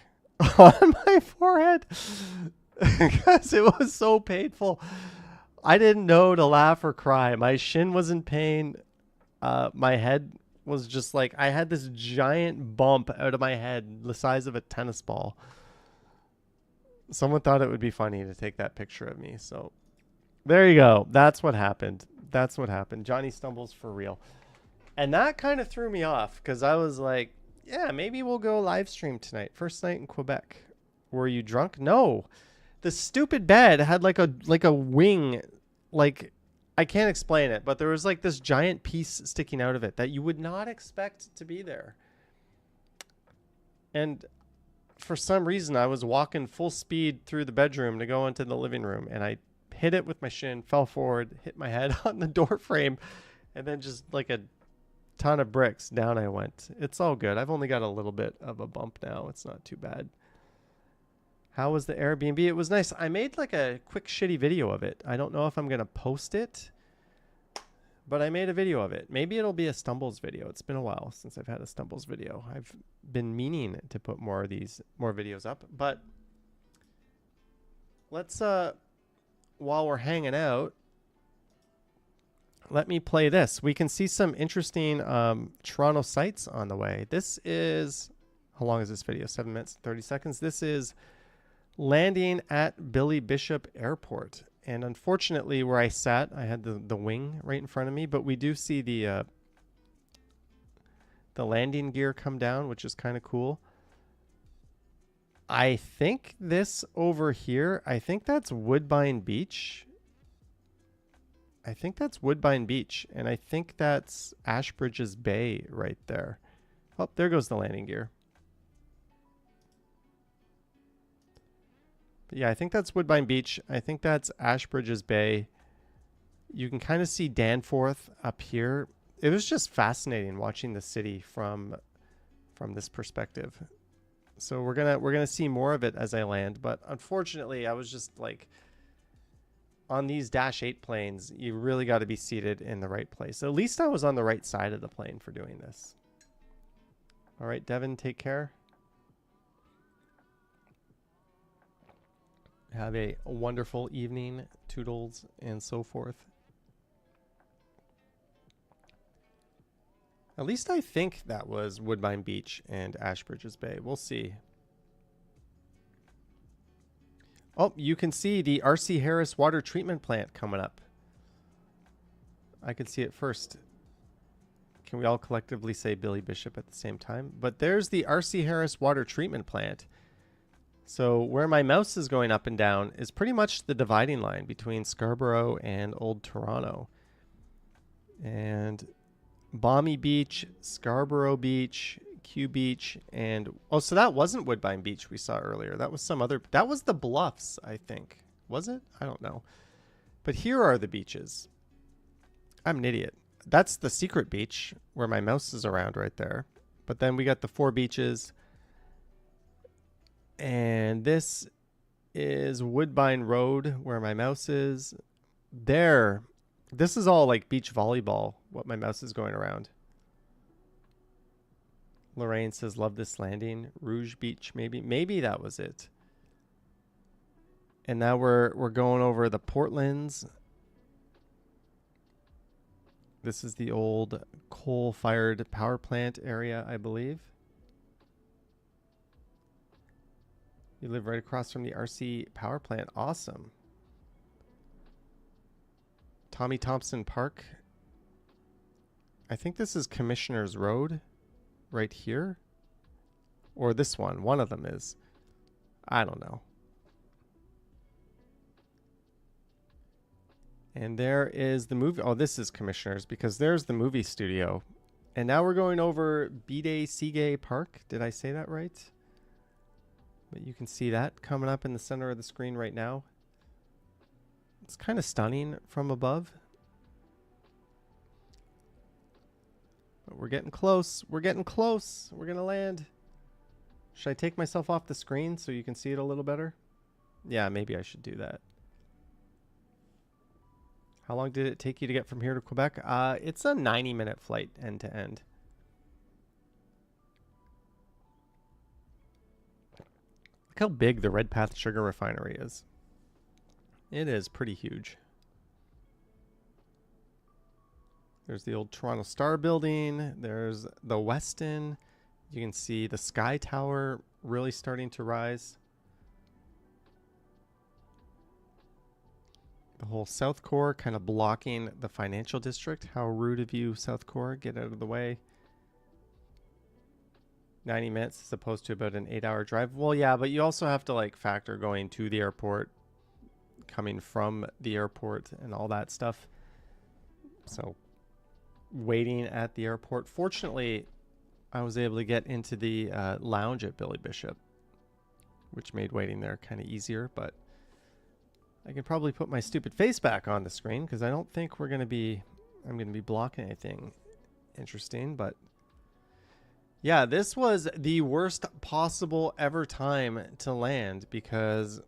on my forehead because it was so painful. I didn't know to laugh or cry. My shin was in pain. My head was just like, I had this giant bump out of my head the size of a tennis ball. Someone thought it would be funny to take that picture of me. So there you go. That's what happened. That's what happened. Johnny stumbles for real. And that kind of threw me off because I was like, yeah, maybe we'll go live stream tonight. First night in Quebec. Were you drunk? No. The stupid bed had like a wing. Like, I can't explain it, but there was like this giant piece sticking out of it that you would not expect to be there. And for some reason, I was walking full speed through the bedroom to go into the living room, and I hit it with my shin, fell forward, hit my head on the door frame, and then just like a ton of bricks down I went. It's all good. I've only got a little bit of a bump now. It's not too bad. How was the Airbnb? It was nice. I made like a quick shitty video of it. I don't know if I'm going to post it, but I made a video of it. Maybe it'll be a Stumbles video. It's been a while since I've had a Stumbles video. I've been meaning to put more videos up, but let's, while we're hanging out, let me play this. We can see some interesting Toronto sights on the way. This is, how long is this video? 7 minutes, 30 seconds. This is landing at Billy Bishop Airport. And unfortunately, where I sat, I had the wing right in front of me, but we do see the landing gear come down, which is kind of cool. I think this over here, I think that's Woodbine Beach. I think that's Woodbine Beach, and I think that's Ashbridges Bay right there. Oh, there goes the landing gear. But yeah, I think that's Woodbine Beach. I think that's Ashbridges Bay. You can kind of see Danforth up here. It was just fascinating watching the city from this perspective. So we're gonna see more of it as I land. But unfortunately, I was just like, on these Dash 8 planes, you really got to be seated in the right place. At least I was on the right side of the plane for doing this. All right, Devin, take care. Have a wonderful evening, toodles, and so forth. At least I think that was Woodbine Beach and Ashbridges Bay. We'll see. Oh, you can see the R.C. Harris water treatment plant coming up. I can see it first. Can we all collectively say Billy Bishop at the same time? But there's the R.C. Harris water treatment plant. So where my mouse is going up and down is pretty much the dividing line between Scarborough and Old Toronto. And Balmy Beach, Scarborough Beach, Q Beach, and oh, so that wasn't Woodbine Beach we saw earlier. That was some other, that was the Bluffs, I think. Was it? I don't know. But here are the beaches. I'm an idiot. That's the secret beach where my mouse is around right there. But then we got the 4 beaches. And this is Woodbine Road where my mouse is. There. This is all like beach volleyball, what my mouse is going around. Lorraine says, love this landing. Rouge Beach, maybe. Maybe that was it. And now we're going over the Portlands. This is the old coal-fired power plant area, I believe. You live right across from the RC power plant. Awesome. Tommy Thompson Park. I think this is Commissioner's Road right here. Or this one. One of them is. I don't know. And there is the movie. Oh, this is Commissioner's because there's the movie studio. And now we're going over Bide Sige Park. Did I say that right? But you can see that coming up in the center of the screen right now. It's kind of stunning from above. But we're getting close. We're getting close. We're going to land. Should I take myself off the screen so you can see it a little better? Yeah, maybe I should do that. How long did it take you to get from here to Quebec? It's a 90-minute flight end to end. Look how big the Redpath Sugar Refinery is. It is pretty huge. There's the old Toronto Star building. There's the Westin. You can see the Sky Tower really starting to rise. The whole South Core kind of blocking the financial district. How rude of you, South Core. Get out of the way. 90 minutes as opposed to about an 8-hour drive. Well, yeah, but you also have to like factor going to the airport, coming from the airport and all that stuff. So waiting at the airport. Fortunately, I was able to get into the lounge at Billy Bishop, which made waiting there kind of easier, but I can probably put my stupid face back on the screen because I don't think I'm going to be blocking anything interesting. But yeah, this was the worst possible ever time to land because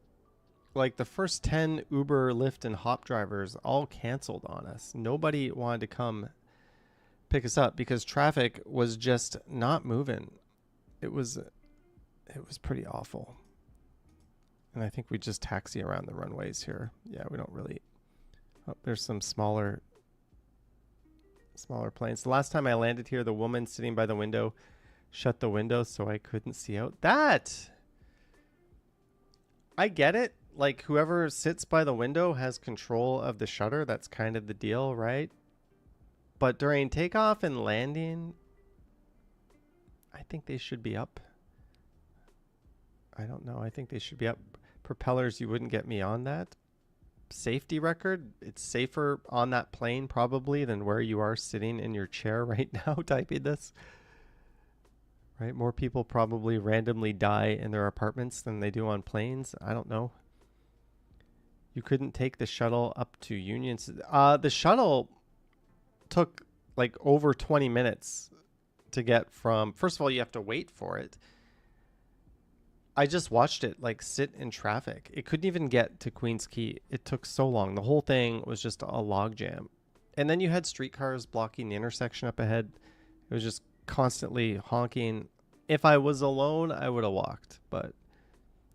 like the first 10 Uber, Lyft, and Hop drivers all canceled on us. Nobody wanted to come pick us up because traffic was just not moving. It was pretty awful. And I think we just taxi around the runways here. Yeah, we don't really... Oh, there's some smaller planes. The last time I landed here, the woman sitting by the window shut the window so I couldn't see out. That! I get it. Like, whoever sits by the window has control of the shutter. That's kind of the deal, right? But during takeoff and landing, I think they should be up. I don't know. I think they should be up. Propellers, you wouldn't get me on that. Safety record, it's safer on that plane probably than where you are sitting in your chair right now typing this. Right? More people probably randomly die in their apartments than they do on planes. I don't know. You couldn't take the shuttle up to Union. The shuttle took like over 20 minutes to get from... First of all, you have to wait for it. I just watched it like sit in traffic. It couldn't even get to Queens Quay. It took so long. The whole thing was just a log jam. And then you had streetcars blocking the intersection up ahead. It was just constantly honking. If I was alone, I would have walked. But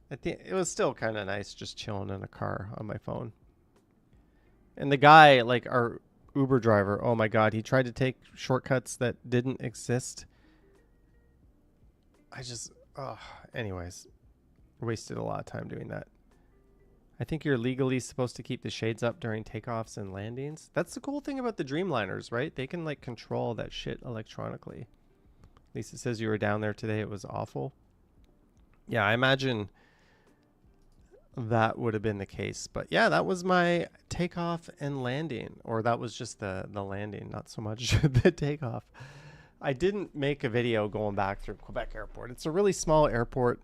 I think it was still kind of nice just chilling in a car on my phone. And the guy, like our Uber driver, oh my God, he tried to take shortcuts that didn't exist. Anyways, wasted a lot of time doing that. I think you're legally supposed to keep the shades up during takeoffs and landings. That's the cool thing about the Dreamliners, right? They can like control that shit electronically. At least it says you were down there today. It was awful. Yeah, I imagine that would have been the case. But yeah, that was my takeoff and landing. Or that was just the landing, not so much the takeoff. I didn't make a video going back through Quebec Airport. It's a really small airport.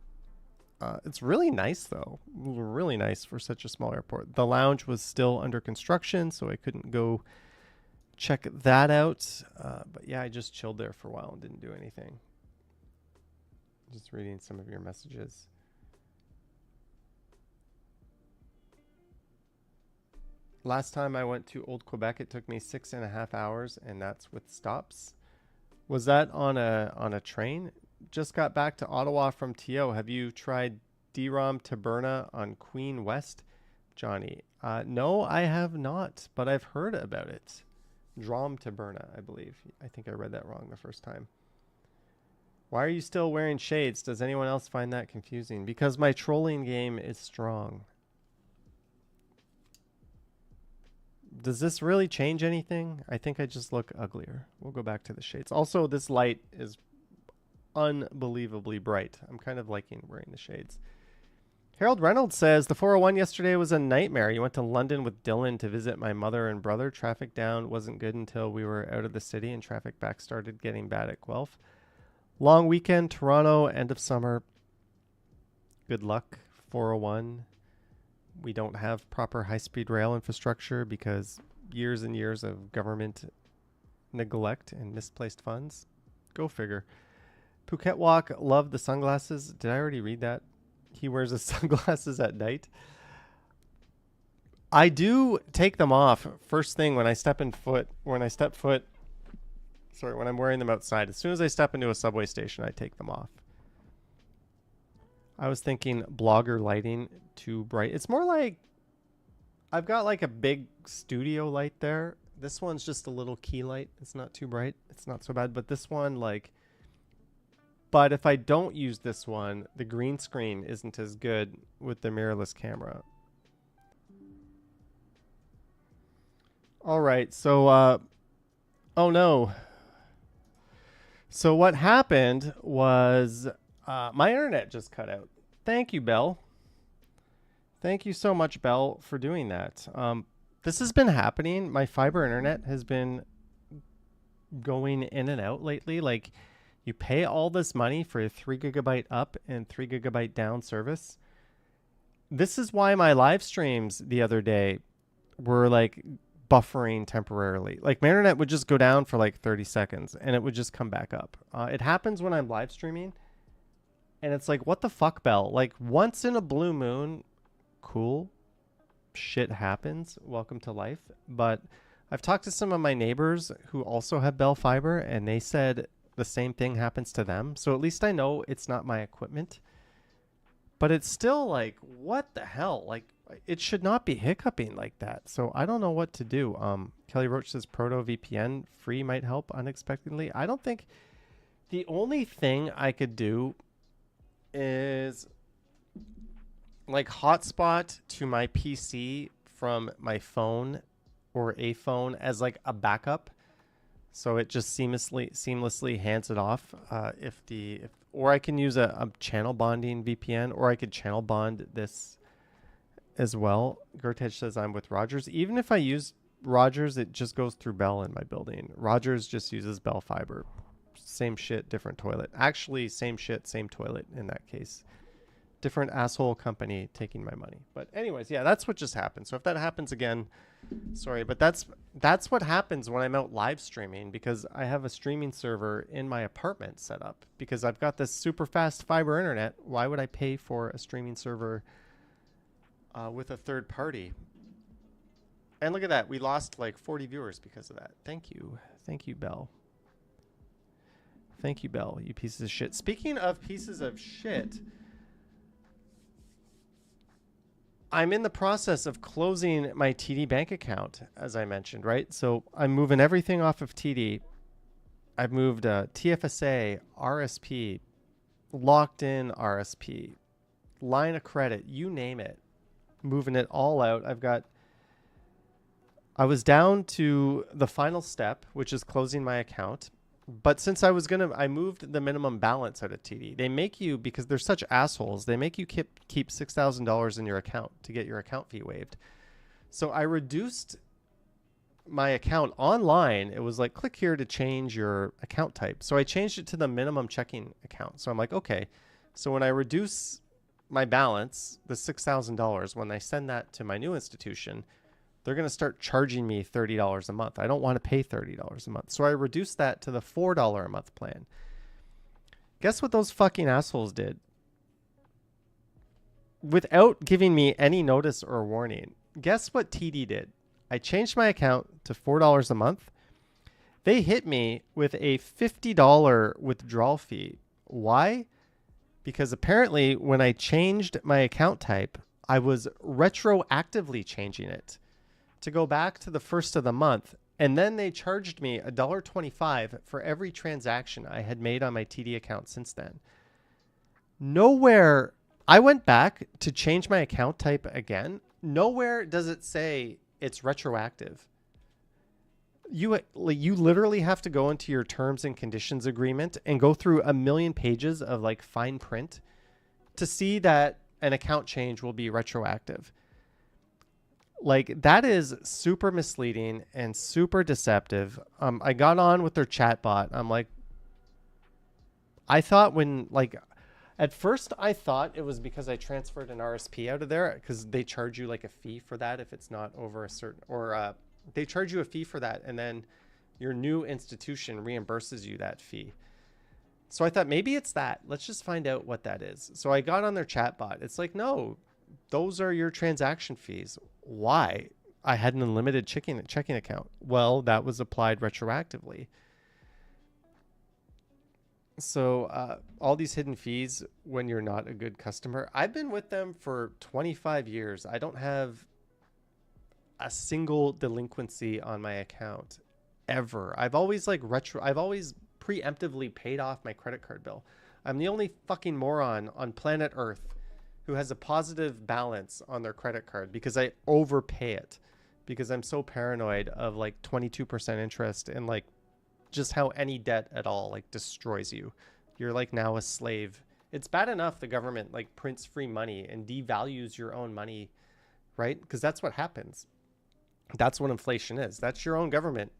It's really nice, though. Really nice for such a small airport. The lounge was still under construction, so I couldn't go check that out. But yeah, I just chilled there for a while and didn't do anything. Just reading some of your messages. Last time I went to Old Quebec, it took me 6.5 hours, and that's with stops. Was that on a train? Just got back to Ottawa from TO. Have you tried DROM Taberna on Queen West, Johnny? No, I have not, but I've heard about it. Drom Taberna, I believe. I think I read that wrong the first time. Why are you still wearing shades? Does anyone else find that confusing? Because my trolling game is strong. Does this really change anything? I think I just look uglier. We'll go back to the shades. Also, this light is unbelievably bright. I'm kind of liking wearing the shades. Harold Reynolds says, the 401 yesterday was a nightmare. You went to London with Dylan to visit my mother and brother. Traffic down wasn't good until we were out of the city, and traffic back started getting bad at Guelph. Long weekend, Toronto, end of summer. Good luck, 401. We don't have proper high-speed rail infrastructure because years and years of government neglect and misplaced funds. Go figure. Phuket Walk loved the sunglasses. Did I already read that? He wears his sunglasses at night. I do take them off first thing when I step foot. When I'm wearing them outside. As soon as I step into a subway station, I take them off. I was thinking blogger lighting too bright. It's more like I've got like a big studio light there. This one's just a little key light. It's not too bright. It's not so bad. But this one, but if I don't use this one, the green screen isn't as good with the mirrorless camera. All right. So, oh no. So what happened was my internet just cut out. Thank you, Belle. Thank you so much, Belle, for doing that. This has been happening. My fiber internet has been going in and out lately. Like, you pay all this money for a 3 gigabyte up and 3 gigabyte down service. This is why my live streams the other day were like buffering temporarily. Like, my internet would just go down for like 30 seconds and it would just come back up. It happens when I'm live streaming. And it's like, what the fuck, Bell? Like, once in a blue moon, cool. Shit happens. Welcome to life. But I've talked to some of my neighbors who also have Bell Fiber, and they said the same thing happens to them. So at least I know it's not my equipment. But it's still like, what the hell? Like, it should not be hiccuping like that. So I don't know what to do. Kelly Roach says Proto VPN free might help unexpectedly. I don't think the only thing I could do is like hotspot to my PC from my phone or a phone as like a backup, so it just seamlessly hands it off. Or I can use a channel bonding VPN, or I could channel bond this as well. Gertej says I'm with Rogers. Even if I use Rogers, it just goes through Bell in my building. Rogers just uses Bell Fiber. Same shit, different toilet. Actually, same shit, same toilet in that case. Different asshole company taking my money. But anyways, yeah, that's what just happened. So if that happens again, sorry, but that's what happens when I'm out live streaming, because I have a streaming server in my apartment set up because I've got this super fast fiber internet. Why would I pay for a streaming server with a third party? And look at that. We lost like 40 viewers because of that. Thank you. Thank you, Bell. Thank you, Bell, you pieces of shit. Speaking of pieces of shit, I'm in the process of closing my TD bank account, as I mentioned, right? So I'm moving everything off of TD. I've moved TFSA, RSP, locked in RSP, line of credit, you name it. moving it all out. I was down to the final step, which is closing my account. But since I moved the minimum balance out of TD. They make you, because they're such assholes, they make you keep $6,000 in your account to get your account fee waived. So I reduced my account online. It was like, click here to change your account type. So I changed it to the minimum checking account. So I'm like, okay. So when I reduce my balance, the $6,000, when I send that to my new institution, they're going to start charging me $30 a month. I don't want to pay $30 a month. So I reduced that to the $4 a month plan. Guess what those fucking assholes did? Without giving me any notice or warning, guess what TD did? I changed my account to $4 a month. They hit me with a $50 withdrawal fee. Why? Because apparently when I changed my account type, I was retroactively changing it to go back to the first of the month. And then they charged me $1.25 for every transaction I had made on my TD account since then. Nowhere, I went back to change my account type again. Nowhere does it say it's retroactive. You literally have to go into your terms and conditions agreement and go through a million pages of like fine print to see that an account change will be retroactive. Like, that is super misleading and super deceptive. I got on with their chatbot. I'm like, I thought at first I thought it was because I transferred an RSP out of there, because they charge you like a fee for that if it's not over a certain, or they charge you a fee for that, and then your new institution reimburses you that fee. So I thought maybe it's that. Let's just find out what that is. So I got on their chatbot. It's like, no, those are your transaction fees. Why? I had an unlimited checking account. Well, that was applied retroactively. So all these hidden fees when you're not a good customer. I've been with them for 25 years. I don't have a single delinquency on my account ever. I've always I've always preemptively paid off my credit card bill. I'm the only fucking moron on planet Earth who has a positive balance on their credit card because I overpay it, because I'm so paranoid of like 22% interest and like just how any debt at all like destroys you. You're like now a slave. It's bad enough the government like prints free money and devalues your own money, right? Because that's what happens. That's what inflation is. That's your own government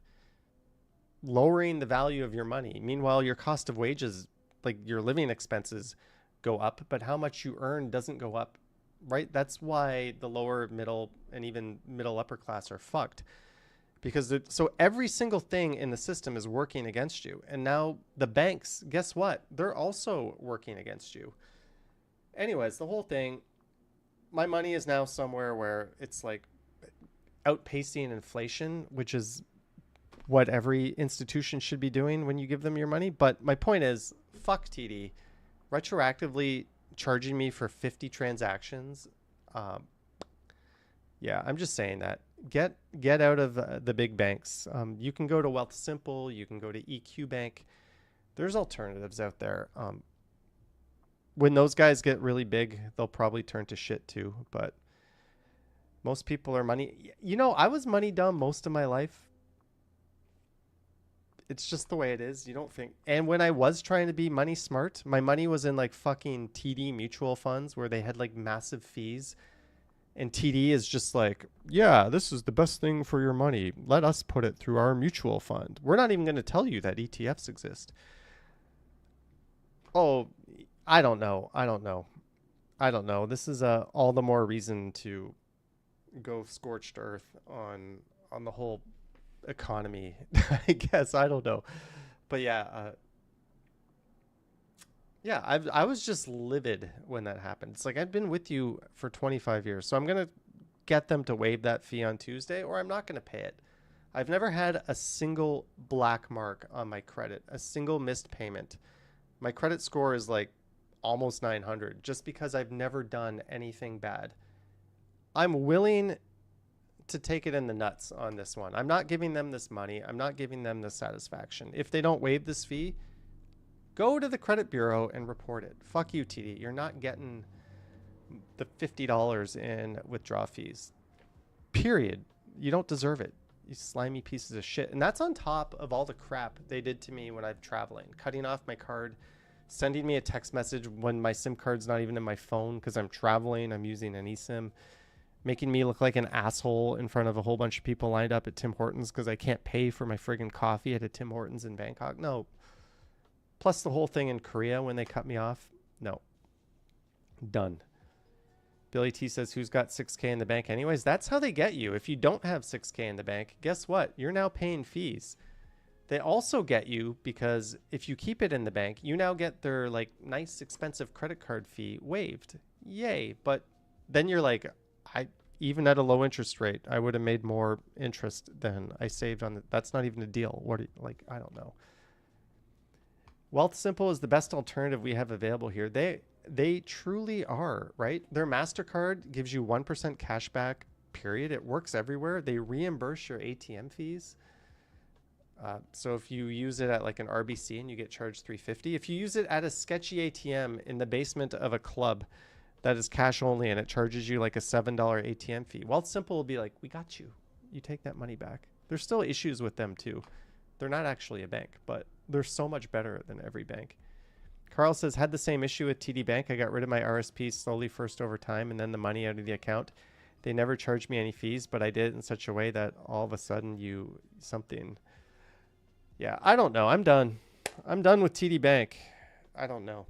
lowering the value of your money. Meanwhile, your cost of wages, like your living expenses, go up, but how much you earn doesn't go up, right? That's why the lower middle and even middle upper class are fucked, because so every single thing in the system is working against you. And now the banks, guess what? They're also working against you. Anyways, the whole thing, my money is now somewhere where it's like outpacing inflation, which is what every institution should be doing when you give them your money. But my point is, fuck TD. Retroactively charging me for 50 transactions. Yeah, I'm just saying that. Get out of the big banks. You can go to Wealthsimple. You can go to EQ Bank. There's alternatives out there. When those guys get really big, they'll probably turn to shit too. But most people are money. You know, I was money dumb most of my life. It's just the way it is. You don't think. And when I was trying to be money smart, my money was in like fucking TD mutual funds where they had like massive fees. And TD is just like, yeah, this is the best thing for your money. Let us put it through our mutual fund. We're not even going to tell you that ETFs exist. Oh, I don't know. This is all the more reason to go scorched earth on the whole economy, I guess. I don't know. But yeah, I was just livid when that happened. It's like, I've been with you for 25 years, so I'm going to get them to waive that fee on Tuesday, or I'm not going to pay it. I've never had a single black mark on my credit, a single missed payment. My credit score is like almost 900 just because I've never done anything bad. I'm willing to take it in the nuts on this one. I'm not giving them this money. I'm not giving them the satisfaction. If they don't waive this fee, go to the credit bureau and report it. Fuck you, TD. You're not getting the $50 in withdrawal fees. Period. You don't deserve it. You slimy pieces of shit. And that's on top of all the crap they did to me when I'm traveling. Cutting off my card, sending me a text message when my SIM card's not even in my phone because I'm traveling. I'm using an eSIM. Making me look like an asshole in front of a whole bunch of people lined up at Tim Hortons because I can't pay for my friggin' coffee at a Tim Hortons in Bangkok. No. Plus the whole thing in Korea when they cut me off. No. Done. Billy T says, who's got 6K in the bank anyways? That's how they get you. If you don't have 6K in the bank, guess what? You're now paying fees. They also get you because if you keep it in the bank, you now get their like nice expensive credit card fee waived. Yay. But then you're like, even at a low interest rate, I would have made more interest than I saved on that's not even a deal. What do you, like, I don't know. Wealth Simple is the best alternative we have available here. They truly are, right? Their MasterCard gives you 1% cash back, period. It works everywhere. They reimburse your ATM fees. So if you use it at like an RBC and you get charged $3.50, if you use it at a sketchy ATM in the basement of a club that is cash only and it charges you like a $7 ATM fee, Wealth Simple will be like, we got you. You take that money back. There's still issues with them too. They're not actually a bank, but they're so much better than every bank. Carl says, had the same issue with TD Bank. I got rid of my RSP slowly first over time and then the money out of the account. They never charged me any fees, but I did it in such a way that all of a sudden something. Yeah, I don't know. I'm done. I'm done with TD Bank. I don't know.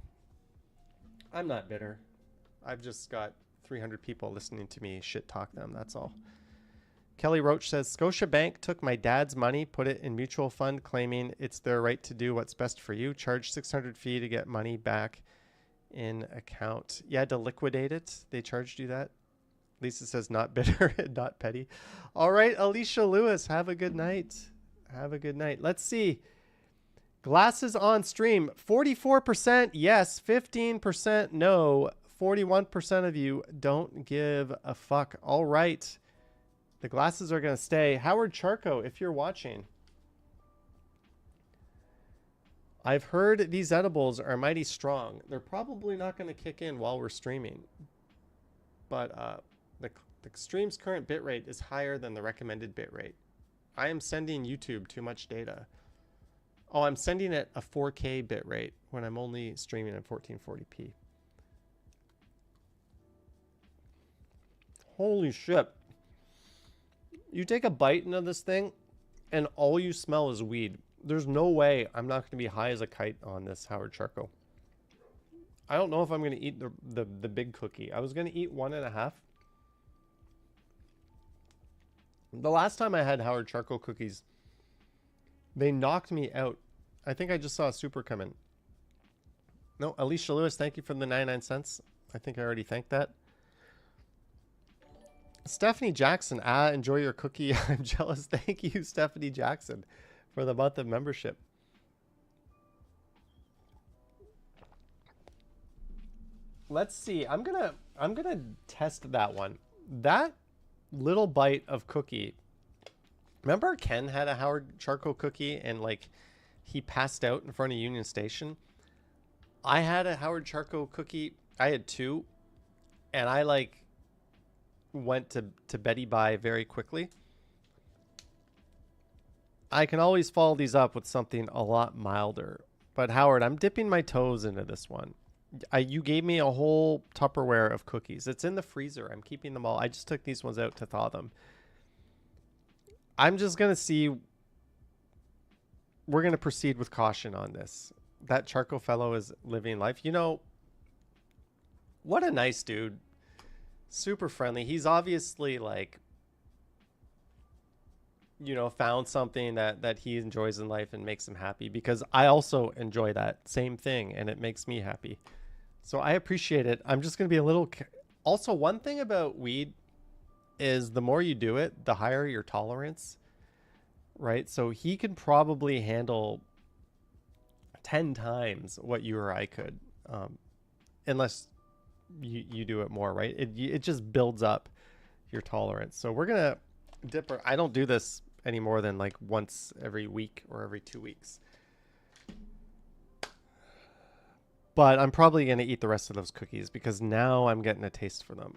I'm not bitter. I've just got 300 people listening to me shit talk them. That's all. Kelly Roach says, Scotiabank took my dad's money, put it in mutual fund, claiming it's their right to do what's best for you. Charge $600 fee to get money back in account. You had to liquidate it. They charged you that. Lisa says, not bitter, not petty. All right, Alicia Lewis, have a good night. Have a good night. Let's see. Glasses on stream. 44% yes, 15% no. 41% of you don't give a fuck. All right. The glasses are going to stay. Howard Charco, if you're watching. I've heard these edibles are mighty strong. They're probably not going to kick in while we're streaming. But the stream's current bitrate is higher than the recommended bitrate. I am sending YouTube too much data. Oh, I'm sending it a 4K bitrate when I'm only streaming at 1440p. Holy shit. You take a bite into this thing and all you smell is weed. There's no way I'm not going to be high as a kite on this Howard Charco. I don't know if I'm going to eat the big cookie. I was going to eat 1.5. The last time I had Howard Charco cookies, they knocked me out. I think I just saw a super come in. No, Alicia Lewis, thank you for the 99 cents. I think I already thanked that. Stephanie Jackson, enjoy your cookie. I'm jealous. Thank you, Stephanie Jackson, for the month of membership. Let's see. I'm gonna test that one. That little bite of cookie. Remember Ken had a Howard Charco cookie and like he passed out in front of Union Station? I had a Howard Charco cookie. I had two, and I like went to Betty Bye very quickly. I can always follow these up with something a lot milder. But Howard, I'm dipping my toes into this one. You gave me a whole Tupperware of cookies. It's in the freezer. I'm keeping them all. I just took these ones out to thaw them. I'm just going to see. We're going to proceed with caution on this. That Charco fellow is living life. You know, what a nice dude. Super friendly. He's obviously like, you know, found something that he enjoys in life and makes him happy, because I also enjoy that same thing and it makes me happy. So I appreciate it. I'm just going to be a little. Also, one thing about weed is the more you do it, the higher your tolerance, right? So he can probably handle 10 times what you or I could, unless you do it more, right? It just builds up your tolerance. So we're gonna dip our, I don't do this any more than like once every week or every 2 weeks. But I'm probably going to eat the rest of those cookies because now I'm getting a taste for them.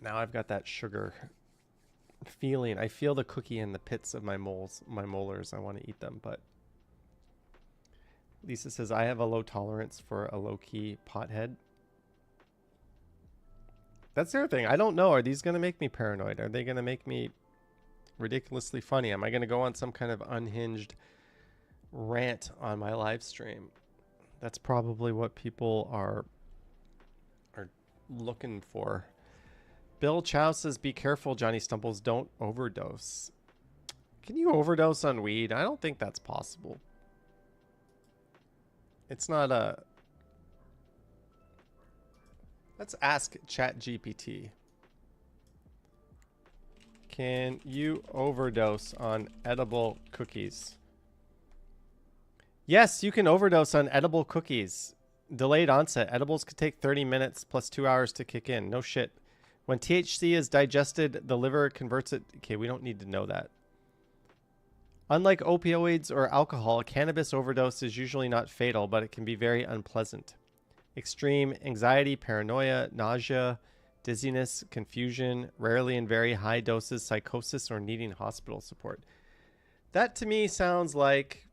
Now I've got that sugar feeling. I feel the cookie in the pits of my molars. I want to eat them, but Lisa says I have a low tolerance for a low-key pothead. That's the other thing. I don't know. Are these going to make me paranoid? Are they going to make me ridiculously funny? Am I going to go on some kind of unhinged rant on my live stream? That's probably what people are looking for. Bill Chow says, be careful, Johnny Stumbles. Don't overdose. Can you overdose on weed? I don't think that's possible. It's not a... Let's ask ChatGPT. Can you overdose on edible cookies? Yes, you can overdose on edible cookies. Delayed onset. Edibles could take 30 minutes plus 2 hours to kick in. No shit. When THC is digested, the liver converts it. Okay, we don't need to know that. Unlike opioids or alcohol, cannabis overdose is usually not fatal, but it can be very unpleasant. Extreme anxiety, paranoia, nausea, dizziness, confusion, rarely in very high doses, psychosis, or needing hospital support. That to me sounds like...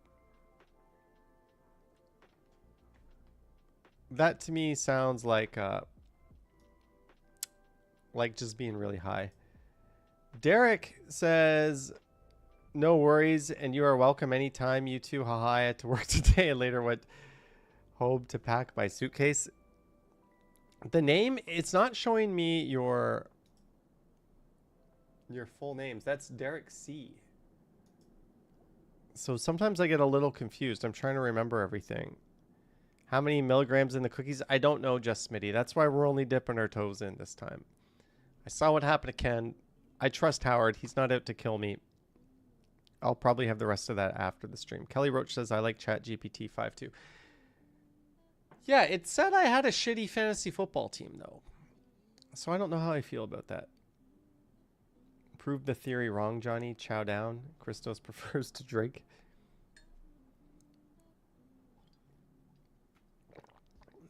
That to me sounds like just being really high. Derek says, no worries, and you are welcome anytime, you two. Haha, I had to work today and later went home to pack my suitcase. The name, it's not showing me your full names. That's Derek C. So sometimes I get a little confused. I'm trying to remember everything. How many milligrams in the cookies? I don't know, Just Smitty. That's why we're only dipping our toes in this time. I saw what happened to Ken. I trust Howard. He's not out to kill me. I'll probably have the rest of that after the stream. Kelly Roach says, I like ChatGPT 5.2. Yeah, it said I had a shitty fantasy football team, though. So I don't know how I feel about that. Prove the theory wrong, Johnny. Chow down. Christos prefers to drink.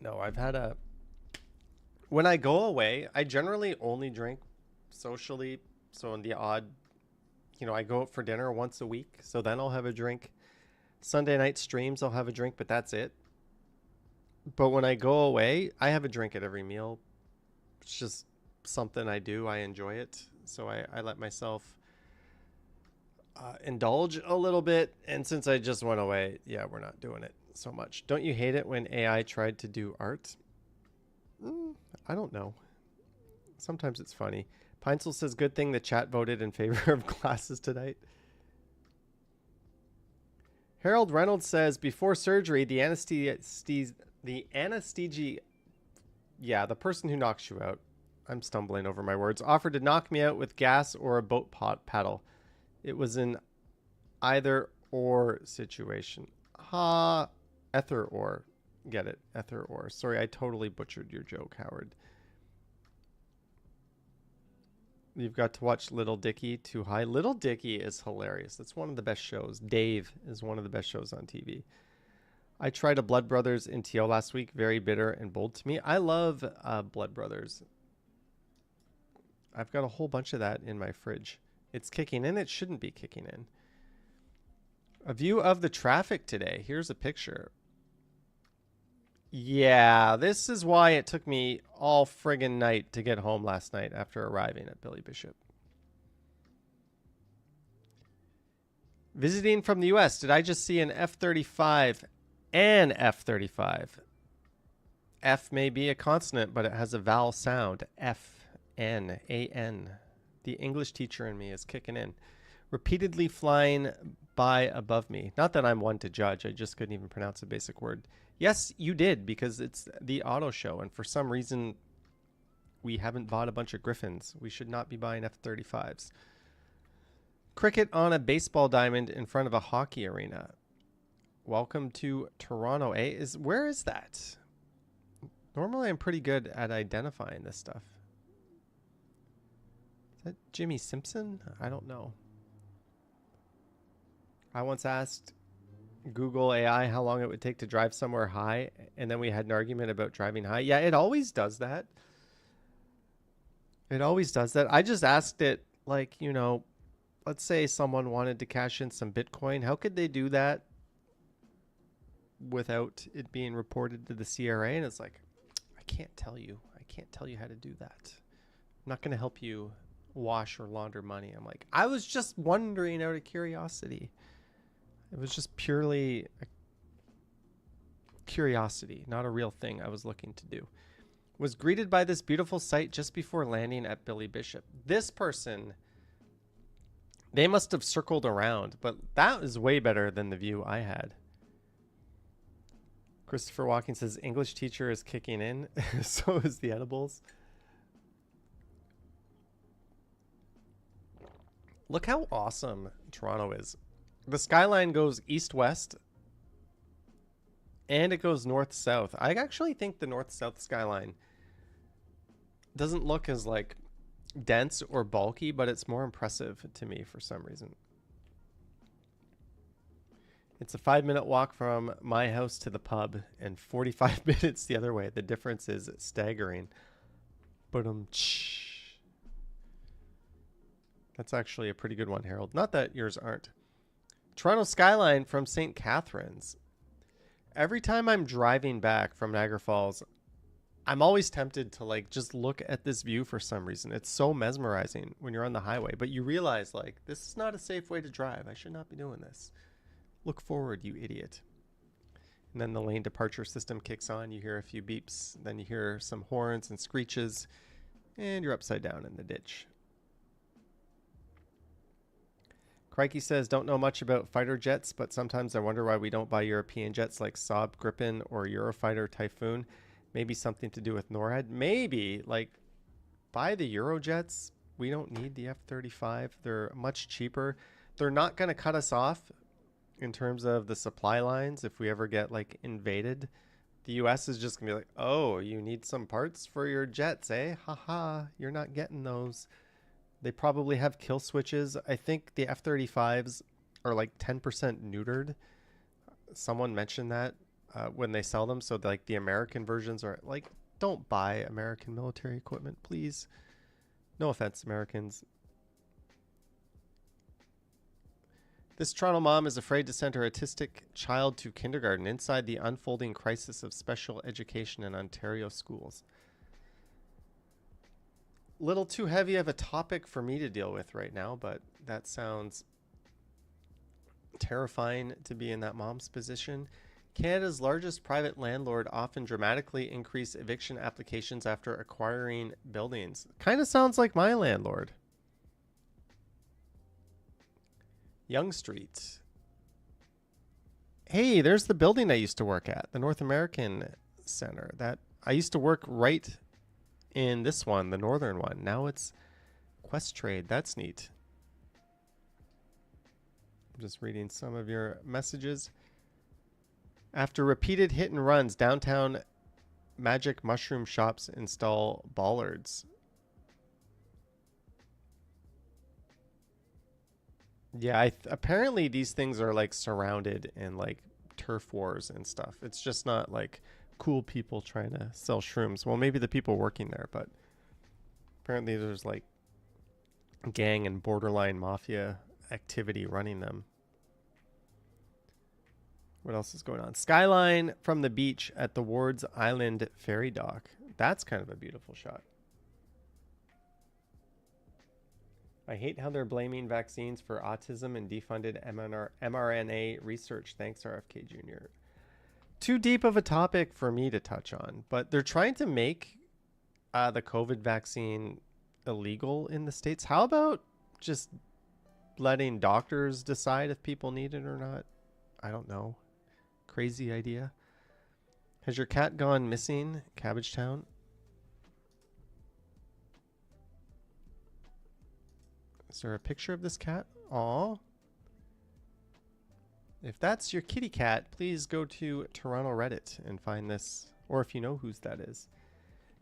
No, I've had a... When I go away, I generally only drink socially. So in the odd, I go out for dinner once a week. So then I'll have a drink. Sunday night streams, I'll have a drink, but that's it. But when I go away, I have a drink at every meal. It's just something I do. I enjoy it. So I let myself indulge a little bit. And since I just went away, yeah, we're not doing it so much. Don't you hate it when AI tried to do art? I don't know. Sometimes it's funny. Pinesel says, good thing the chat voted in favor of glasses tonight. Harold Reynolds says, before surgery, the person who knocks you out, I'm stumbling over my words, offered to knock me out with gas or a boat paddle. It was an either or situation. Ether or. Get it. Ether or. Sorry, I totally butchered your joke, Howard. You've got to watch Little Dicky Too High. Little Dicky is hilarious. That's one of the best shows. Dave is one of the best shows on TV. I tried a Blood Brothers NTO last week. Very bitter and bold to me. I love Blood Brothers. I've got a whole bunch of that in my fridge. It's kicking in. It shouldn't be kicking in. A view of the traffic today. Here's a picture. Yeah, this is why it took me all friggin' night to get home last night after arriving at Billy Bishop. Visiting from the U.S., did I just see an F-35 and F-35? F may be a consonant, but it has a vowel sound. F-N-A-N. The English teacher in me is kicking in. Repeatedly flying by above me. Not that I'm one to judge. I just couldn't even pronounce a basic word. Yes, you did, because it's the auto show, and for some reason, we haven't bought a bunch of Griffins. We should not be buying F-35s. Cricket on a baseball diamond in front of a hockey arena. Welcome to Toronto, eh? Where is that? Normally, I'm pretty good at identifying this stuff. Is that Jimmy Simpson? I don't know. I once asked Google AI how long it would take to drive somewhere high, and then we had an argument about driving high. Yeah, it always does that. It always does that. I just asked it, like, let's say someone wanted to cash in some Bitcoin. How could they do that without it being reported to the CRA? And it's like, I can't tell you. I can't tell you how to do that. I'm not going to help you wash or launder money. I'm like, I was just wondering out of curiosity. It was just purely a curiosity, not a real thing I was looking to do. Was greeted by this beautiful sight just before landing at Billy Bishop. This person, they must have circled around, but that is way better than the view I had. Christopher Walking says English teacher is kicking in. So is the edibles. Look how awesome Toronto is. The skyline goes east-west and it goes north-south. I actually think the north-south skyline doesn't look as like dense or bulky, but it's more impressive to me for some reason. It's a 5-minute walk from my house to the pub and 45 minutes the other way. The difference is staggering. But that's actually a pretty good one, Harold. Not that yours aren't. Toronto skyline from St. Catharines. Every time I'm driving back from Niagara Falls, I'm always tempted to like just look at this view for some reason. It's so mesmerizing when you're on the highway, but you realize like this is not a safe way to drive. I should not be doing this. Look forward, you idiot. And then the lane departure system kicks on. You hear a few beeps, then you hear some horns and screeches, and you're upside down in the ditch. Crikey says, don't know much about fighter jets, but sometimes I wonder why we don't buy European jets like Saab Gripen or Eurofighter Typhoon. Maybe something to do with NORAD. Maybe, like, buy the Eurojets. We don't need the F-35. They're much cheaper. They're not going to cut us off in terms of the supply lines if we ever get, like, invaded. The U.S. is just going to be like, oh, you need some parts for your jets, eh? Haha, you're not getting those. They probably have kill switches. I think the F-35s are like 10% neutered. Someone mentioned that when they sell them. So like the American versions are like, don't buy American military equipment, please. No offense, Americans. This Toronto mom is afraid to send her autistic child to kindergarten inside the unfolding crisis of special education in Ontario schools. Little too heavy of a topic for me to deal with right now, but that sounds terrifying to be in that mom's position. Canada's largest private landlord often dramatically increase eviction applications after acquiring buildings. Kind of sounds like my landlord. Yonge Street. Hey, there's the building I used to work at, the North American Center. That I used to work right in this one, the northern one. Now it's Quest Trade. That's neat. I'm just reading some of your messages. After repeated hit and runs, downtown Magic Mushroom shops install bollards. Yeah, apparently these things are like surrounded in like turf wars and stuff. It's just not like cool people trying to sell shrooms. Well, maybe the people working there, but apparently there's like gang and borderline mafia activity running them. What else is going on? Skyline from the beach at the Wards Island ferry dock. That's kind of a beautiful shot. I hate how they're blaming vaccines for autism and defunded mRNA research. Thanks, RFK Jr. Too deep of a topic for me to touch on, but they're trying to make the COVID vaccine illegal in the States. How about just letting doctors decide if people need it or not? I don't know. Crazy idea. Has your cat gone missing, Cabbagetown? Is there a picture of this cat? Aw. If that's your kitty cat, please go to Toronto Reddit and find this, or if you know whose that is.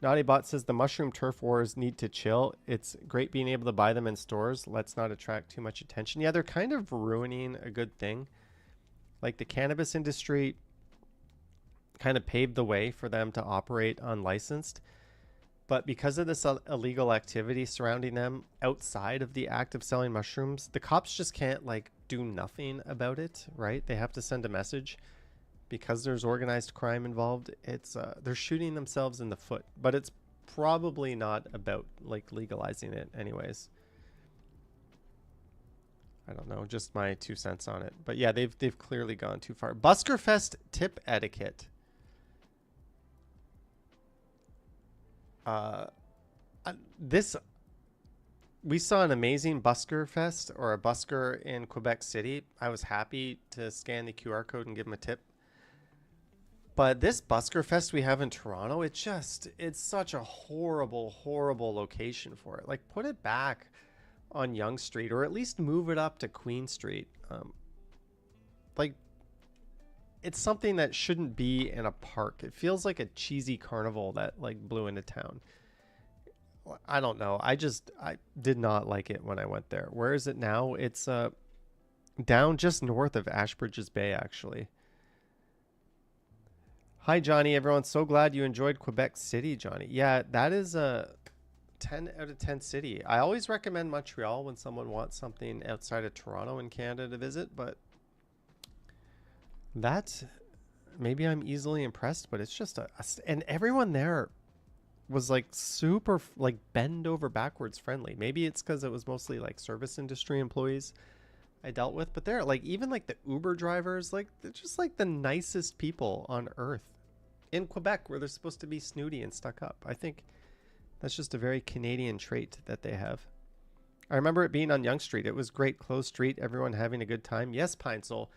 Naughtybot says the mushroom turf wars need to chill. It's great being able to buy them in stores. Let's not attract too much attention. Yeah, they're kind of ruining a good thing. Like the cannabis industry kind of paved the way for them to operate unlicensed. But because of this illegal activity surrounding them outside of the act of selling mushrooms, the cops just can't like do nothing about it, right? They have to send a message because there's organized crime involved. It's they're shooting themselves in the foot, but it's probably not about like legalizing it anyways. I don't know, just my 2 cents on it. But yeah, they've clearly gone too far. Buskerfest tip etiquette. Uh, this we saw an amazing busker fest or a busker in Quebec City. I was happy to scan the QR code and give him a tip. But this busker fest we have in Toronto, it's such a horrible location for it. Like put it back on Yonge Street or at least move it up to Queen Street. Like it's something that shouldn't be in a park. It feels like a cheesy carnival that like blew into town. I don't know. I did not like it when I went there. Where is it now? It's down just north of Ashbridges Bay, actually. Hi, Johnny. Everyone's so glad you enjoyed Quebec City, Johnny. Yeah, that is a 10 out of 10 city. I always recommend Montreal when someone wants something outside of Toronto in Canada to visit, but that maybe I'm easily impressed, but it's just and everyone there was like super like bend over backwards friendly. Maybe it's because it was mostly like service industry employees I dealt with, but they're like even like the Uber drivers, like they're just like the nicest people on earth in Quebec where they're supposed to be snooty and stuck up. I think that's just a very Canadian trait that they have. I remember it being on Yonge Street. It was great, closed street, everyone having a good time. Yes, Pine Sol.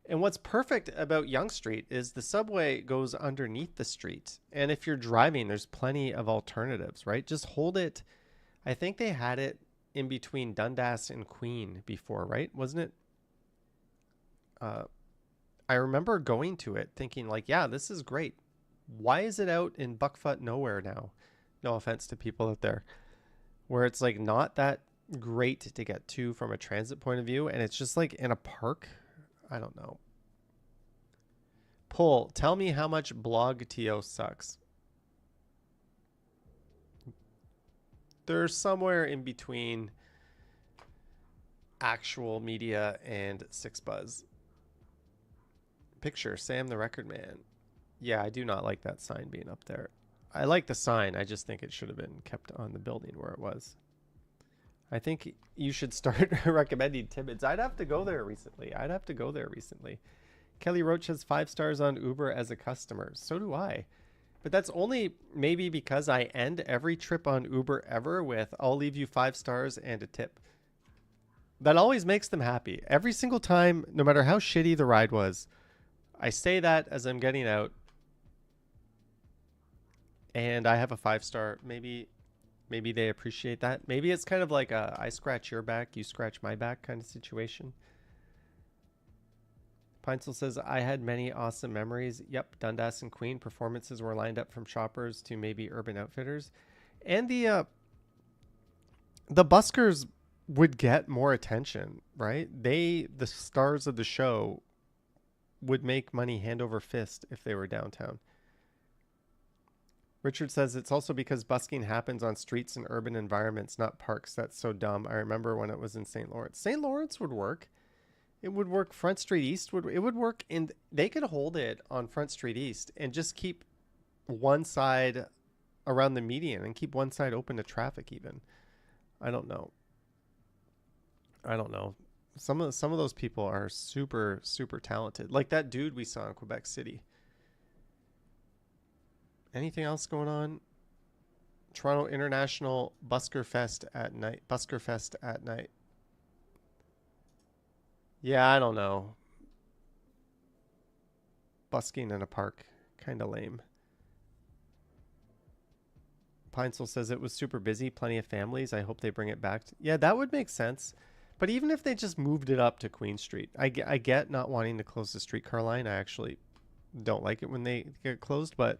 And what's perfect about Yonge Street is the subway goes underneath the street. And if you're driving, there's plenty of alternatives, right? Just hold it. I think they had it in between Dundas and Queen before, right? Wasn't it? I remember going to it thinking like, yeah, this is great. Why is it out in Buckfoot nowhere now? No offense to people out there. Where it's like not that great to get to from a transit point of view. And it's just like in a park. I don't know. Pull, tell me how much blog TO sucks. There's somewhere in between actual media and Six Buzz. Picture, Sam the Record Man. Yeah, I do not like that sign being up there. I like the sign. I just think it should have been kept on the building where it was. I think you should start recommending Timmins. I'd have to go there recently. Kelly Roach has 5 stars on Uber as a customer. So do I. But that's only maybe because I end every trip on Uber ever with, I'll leave you 5 stars and a tip. That always makes them happy. Every single time, no matter how shitty the ride was, I say that as I'm getting out. And I have a 5-star. Maybe they appreciate that. Maybe it's kind of like a I scratch your back, you scratch my back kind of situation. Pinesel says, I had many awesome memories. Yep, Dundas and Queen performances were lined up from Shoppers to maybe Urban Outfitters. And the buskers would get more attention, right? The stars of the show, would make money hand over fist if they were downtown. Richard says it's also because busking happens on streets and urban environments, not parks. That's so dumb. I remember when it was in St. Lawrence. St. Lawrence would work. It would work. Front Street East would work, and they could hold it on Front Street East and just keep one side around the median and keep one side open to traffic even. I don't know. Some of those people are super, super talented. Like that dude we saw in Quebec City. Anything else going on? Toronto International Busker Fest at night. Yeah, I don't know. Busking in a park. Kind of lame. Pinesel says it was super busy. Plenty of families. I hope they bring it back. Yeah, that would make sense. But even if they just moved it up to Queen Street. I get not wanting to close the streetcar line. I actually don't like it when they get closed. But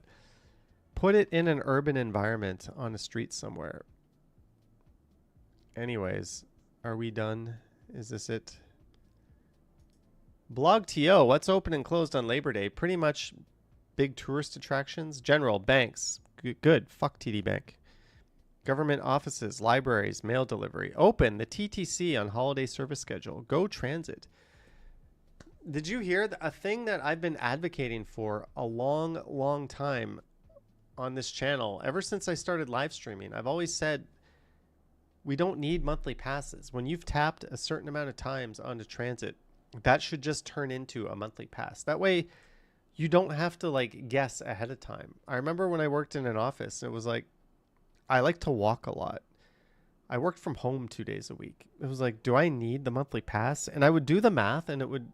put it in an urban environment on a street somewhere. Anyways, are we done? Is this it? BlogTO, what's open and closed on Labor Day? Pretty much big tourist attractions. General, banks. Good. Fuck TD Bank. Government offices, libraries, mail delivery. Open. The TTC on holiday service schedule. Go Transit. Did you hear a thing that I've been advocating for a long, long time on this channel? Ever since I started live streaming, I've always said we don't need monthly passes. When you've tapped a certain amount of times onto transit, that should just turn into a monthly pass. That way you don't have to like guess ahead of time. I remember when I worked in an office, it was like, I like to walk a lot. I worked from home 2 days a week. It was like, do I need the monthly pass? And I would do the math and it would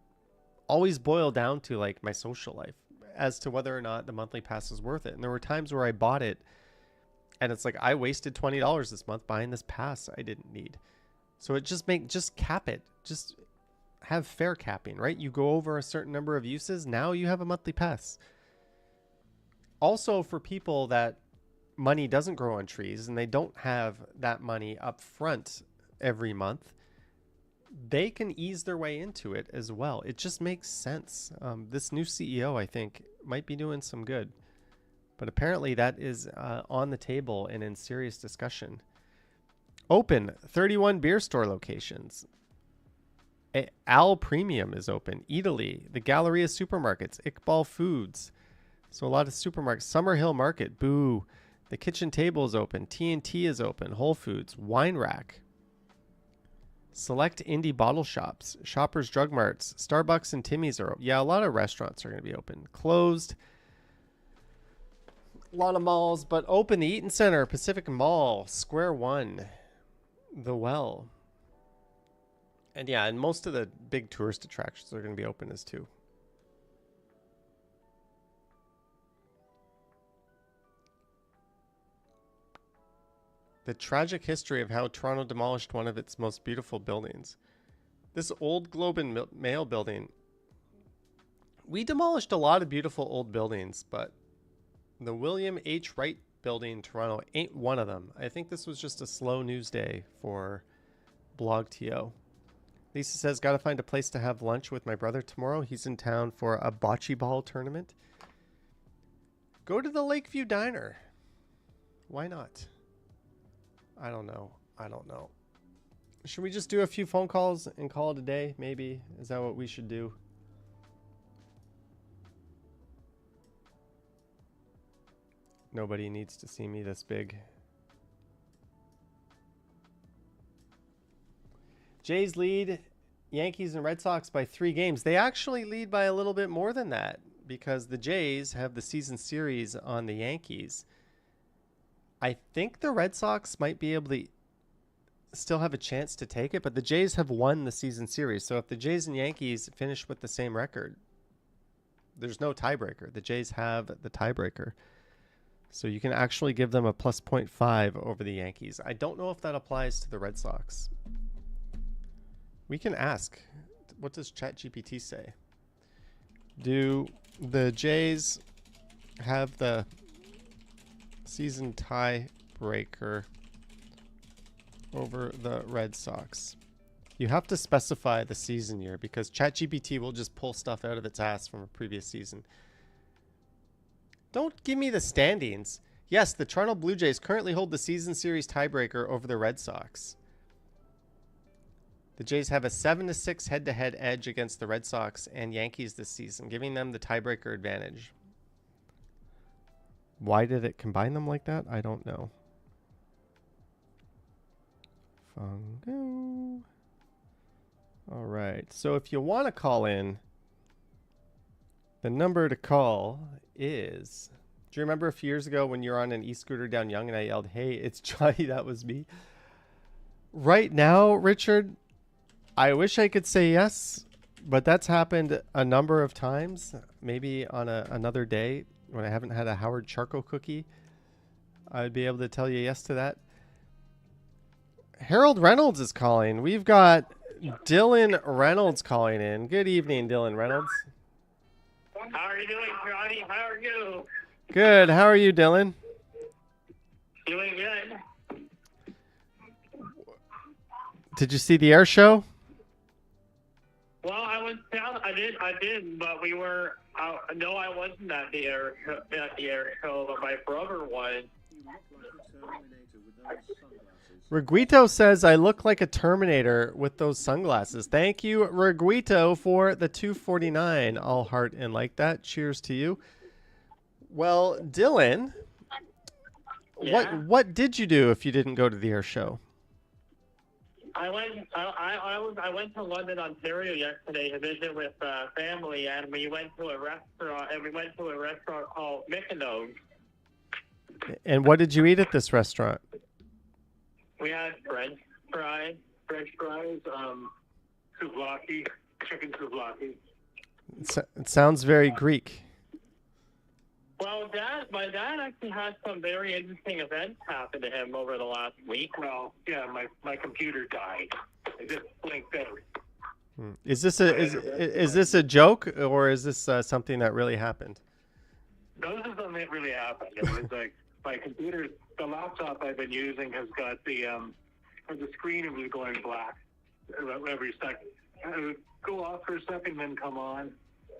always boil down to like my social life as to whether or not the monthly pass is worth it. And there were times where I bought it and it's like, I wasted $20 this month buying this pass I didn't need. So it just cap it. Just have fair capping, right? You go over a certain number of uses, now you have a monthly pass. Also, for people that money doesn't grow on trees and they don't have that money up front every month, they can ease their way into it as well. It just makes sense. This new CEO, I think, might be doing some good. But apparently that is on the table and in serious discussion. Open 31 beer store locations. Al Premium is open. Eataly, the Galleria Supermarkets, Iqbal Foods. So a lot of supermarkets. Summerhill Market, boo. The Kitchen Table is open. T&T is open. Whole Foods, Wine Rack. Select indie bottle shops. Shoppers Drug Marts. Starbucks and Timmy's are open. Yeah, a lot of restaurants are going to be open. Closed. A lot of malls, but open. The Eaton Center, Pacific Mall, Square One, The Well. And yeah, and most of the big tourist attractions are going to be open as too. The tragic history of how Toronto demolished one of its most beautiful buildings. This old Globe and Mail building. We demolished a lot of beautiful old buildings, but the William H. Wright building in Toronto ain't one of them. I think this was just a slow news day for BlogTO. Lisa says, gotta find a place to have lunch with my brother tomorrow. He's in town for a bocce ball tournament. Go to the Lakeview Diner. Why not? I don't know. Should we just do a few phone calls and call it a day? Maybe. Is that what we should do? Nobody needs to see me this big. Jays lead Yankees and Red Sox by 3 games. They actually lead by a little bit more than that because the Jays have the season series on the Yankees. I think the Red Sox might be able to still have a chance to take it, but the Jays have won the season series. So if the Jays and Yankees finish with the same record, there's no tiebreaker. The Jays have the tiebreaker. So you can actually give them a plus 0.5 over the Yankees. I don't know if that applies to the Red Sox. We can ask. What does ChatGPT say? Do the Jays have the season tiebreaker over the Red Sox? You have to specify the season year because ChatGPT will just pull stuff out of its ass from a previous season. Don't give me the standings. Yes, the Toronto Blue Jays currently hold the season series tiebreaker over the Red Sox. The Jays have a 7-6 head-to-head edge against the Red Sox and Yankees this season, giving them the tiebreaker advantage. Why did it combine them like that? I don't know. Fungo. All right. So if you want to call in, the number to call is... Do you remember a few years ago when you were on an e-scooter down Yonge and I yelled, "Hey, it's Johnny, that was me"? Right now, Richard, I wish I could say yes, but that's happened a number of times. Maybe on another day when I haven't had a Howard Charco cookie, I'd be able to tell you yes to that. Harold Reynolds is calling. We've got Dylan Reynolds calling in. Good evening, Dylan Reynolds. How are you doing, Johnny? How are you? Good. How are you, Dylan? Doing good. Did you see the air show? Well, I was down. I did, but we were. No, I wasn't at the air show, but my brother was. Reguito says, I look like a Terminator with those sunglasses. Thank you, Reguito, for the 249. All heart and like that. Cheers to you. Well, Dylan, Yeah? what did you do if you didn't go to the air show? I went to London, Ontario yesterday to visit with family, and we went to a restaurant. Called Mykonos. And what did you eat at this restaurant? We had French fries, souvlaki, chicken souvlaki. It sounds very Greek. Well, my dad actually had some very interesting events happen to him over the last week. Well, yeah, my computer died. It just blinked out. Is this a joke, or is this something that really happened? No, this is something that really happened. It was like my computer, the laptop I've been using has got the screen was going black every second. It would go off for a second, then come on.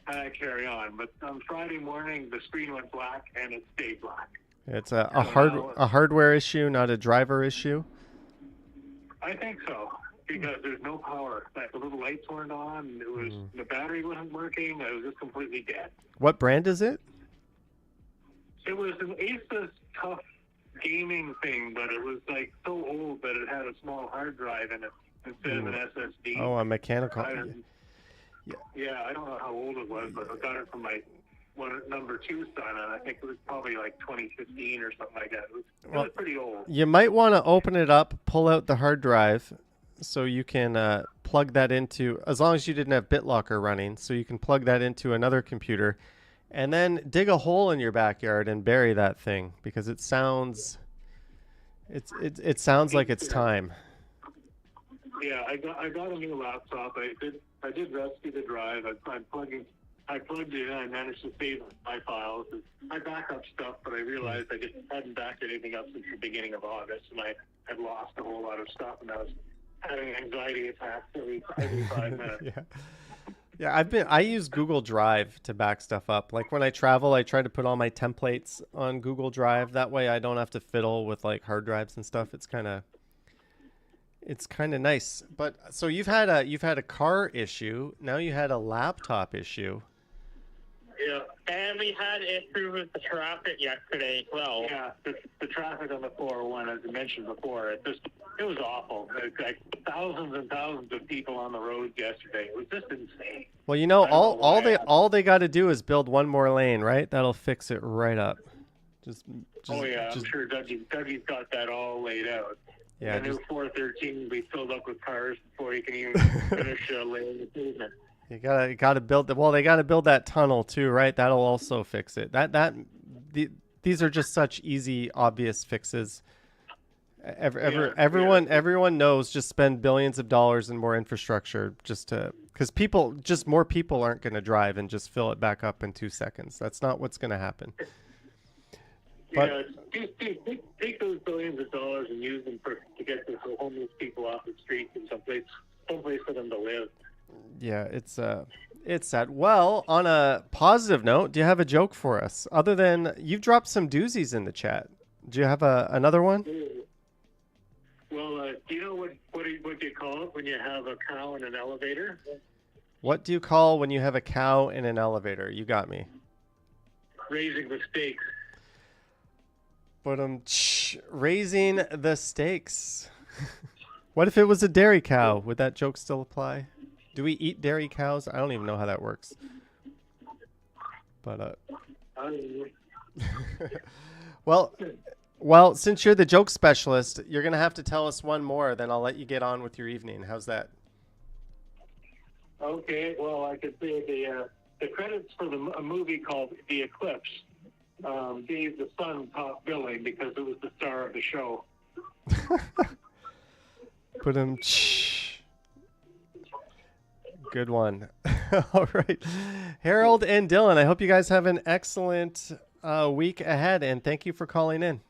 And I carry on, but on Friday morning the screen went black and it stayed black. It's a hardware issue, not a driver issue. I think so, because there's no power. Like the little lights weren't on. It was the battery wasn't working. It was just completely dead. What brand is it? It was an Asus Tough gaming thing, but it was like so old that it had a small hard drive in it instead of an SSD. Oh, a mechanical. Yeah, I don't know how old it was, but I got it from my number 2 son, and I think it was probably like 2015 or something like that. It was pretty old. You might want to open it up, pull out the hard drive, so you can plug that into, as long as you didn't have BitLocker running, so you can plug that into another computer, and then dig a hole in your backyard and bury that thing, because it sounds like it's time. Yeah, I got a new laptop. I did rescue the drive. I plugged it in. I managed to save my files. I back up stuff, but I realized I just hadn't backed anything up since the beginning of August, and I had lost a whole lot of stuff, and I was having anxiety attacks every 5 minutes. Yeah, I use Google Drive to back stuff up. Like when I travel, I try to put all my templates on Google Drive. That way I don't have to fiddle with like hard drives and stuff. It's kind of nice. But so you've had a car issue. Now you had a laptop issue. Yeah, and we had issues with the traffic yesterday as well. Yeah, the traffic on the 401, as I mentioned before, it was awful. Like thousands and thousands of people on the road yesterday. It was just insane. Well, all they got to do is build one more lane, right? That'll fix it right up. I'm sure Dougie's got that all laid out. Yeah, the new 413 will be filled up with cars before you can even finish laying the pavement. You gotta build they gotta build that tunnel too, right? That'll also fix it. These are just such easy, obvious fixes. Everyone knows, just spend billions of dollars in more infrastructure because more people aren't going to drive and just fill it back up in 2 seconds. That's not what's going to happen. Yeah, take those billions of dollars and use them to get the homeless people off the streets and someplace for them to live. Yeah, it's sad. Well, on a positive note, do you have a joke for us? Other than you've dropped some doozies in the chat. Do you have another one? Well, do you know what do you call it when you have a cow in an elevator? What do you call when you have a cow in an elevator? You got me. Raising the stakes. But raising the stakes. What if it was a dairy cow? Would that joke still apply? Do we eat dairy cows? I don't even know how that works. But well, since you're the joke specialist, you're gonna have to tell us one more. Then I'll let you get on with your evening. How's that? Okay. Well, I could say the credits for a movie called The Eclipse gave the sun top billing because it was the star of the show. Good one. All right. Harold and Dylan, I hope you guys have an excellent week ahead, and thank you for calling in.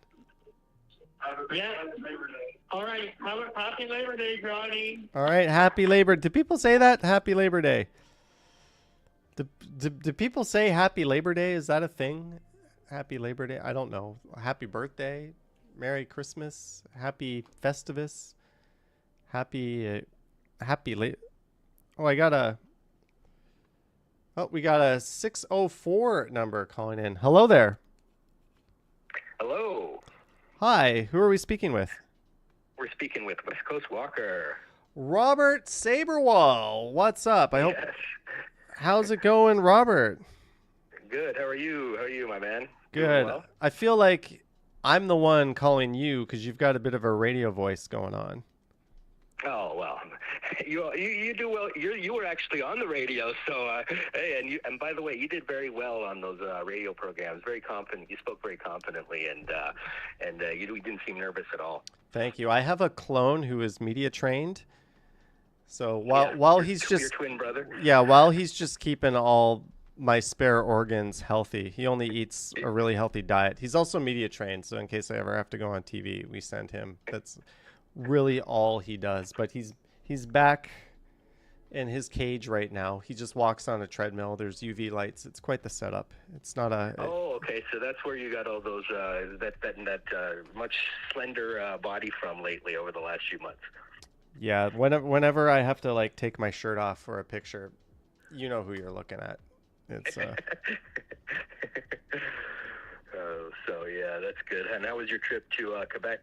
Yeah. All right. Happy Labor Day, Johnny. All right, happy Labor. Do people say that? Happy Labor Day. Do people say Happy Labor Day? Is that a thing? Happy Labor Day? I don't know. Happy birthday, Merry Christmas, Happy Festivus, Happy Happy late. Oh, we got a 604 number calling in. Hello there. Hello. Hi, who are we speaking with? We're speaking with West Coast Walker. Robert Saberwall. What's up? Yes. How's it going, Robert? Good. How are you? How are you, my man? Good. Doing well? I feel like I'm the one calling you because you've got a bit of a radio voice going on. Oh well, you do well. You were actually on the radio, so hey, and by the way, you did very well on those radio programs. Very confident. You spoke very confidently, and you didn't seem nervous at all. Thank you. I have a clone who is media trained. So while he's just your twin brother. Yeah, while he's just keeping all my spare organs healthy. He only eats a really healthy diet. He's also media trained, so in case I ever have to go on TV, we send him. That's really all he does. But he's back in his cage right now. He just walks on a treadmill. There's UV lights. It's quite the setup. It's not a. Oh, okay. So that's where you got all those that much slender body from lately over the last few months. Yeah, whenever I have to like take my shirt off for a picture, you know who you're looking at. It's so yeah, that's good. And how was your trip to Quebec?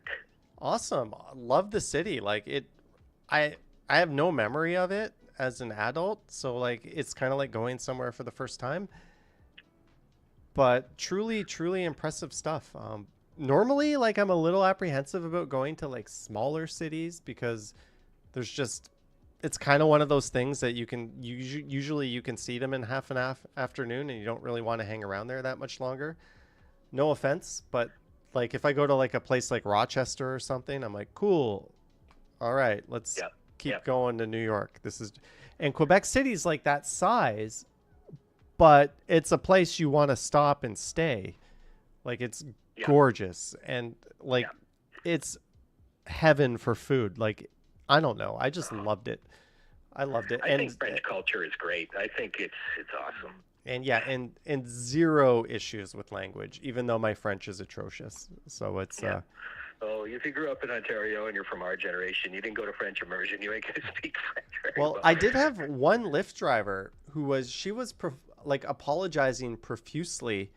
Awesome. Love the city. Like I have no memory of it as an adult, so like it's kind of like going somewhere for the first time. But truly impressive stuff. Normally, like I'm a little apprehensive about going to like smaller cities because there's just it's kind of one of those things that you can usually you can see them in half an afternoon and you don't really want to hang around there that much longer. No offense, but like if I go to like a place like Rochester or something, I'm like, cool. All right, let's keep going to New York. And Quebec City's like that size, but it's a place you want to stop and stay. Like it's gorgeous and like it's heaven for food. Like I don't know. I just loved it. I loved it. I think French culture is great. I think it's awesome. And yeah, and zero issues with language, even though my French is atrocious. So it's Oh, if you grew up in Ontario and you're from our generation, you didn't go to French immersion. You ain't gonna speak French very well. I did have one Lyft driver who was like apologizing profusely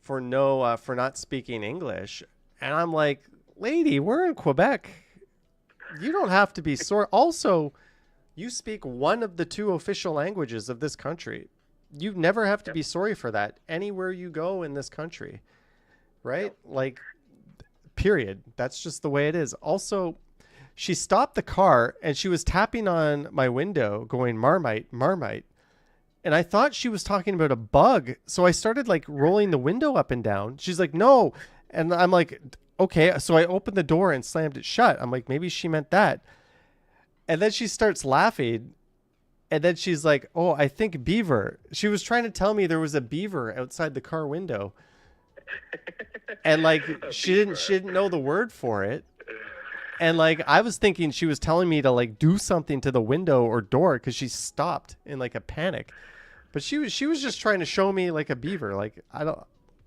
for not speaking English, and I'm like, lady, we're in Quebec. You don't have to be sorry. Also, you speak one of the two official languages of this country. You never have to be sorry for that anywhere you go in this country, right? Like, period. That's just the way it is. Also, she stopped the car and she was tapping on my window going, Marmite, Marmite. And I thought she was talking about a bug. So I started like rolling the window up and down. She's like, no. And I'm like, okay. So I opened the door and slammed it shut. I'm like, maybe she meant that. And then she starts laughing. And then she's like, oh, I think beaver. She was trying to tell me there was a beaver outside the car window. And like she didn't know the word for it. And like I was thinking she was telling me to like do something to the window or door because she stopped in like a panic. But she was just trying to show me like a beaver. Like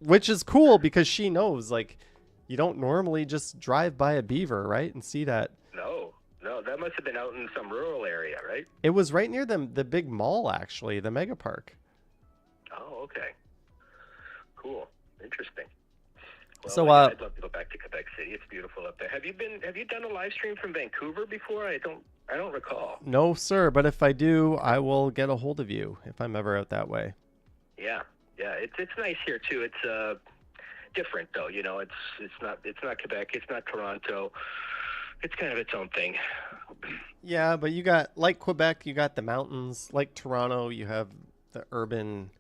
which is cool because she knows like you don't normally just drive by a beaver, right? And see that. No, that must have been out in some rural area, right? It was right near the big mall, actually, the Mega Park. Oh, okay. Cool. Interesting. Well, So, I'd love to go back to Quebec City. It's beautiful up there. Have you done a live stream from Vancouver before? I don't recall. No, sir. But if I do, I will get a hold of you if I'm ever out that way. Yeah. It's nice here too. It's different though. You know, it's not Quebec. It's not Toronto. It's kind of its own thing. Yeah, but you got, like Quebec, you got the mountains. Like Toronto, you have the urban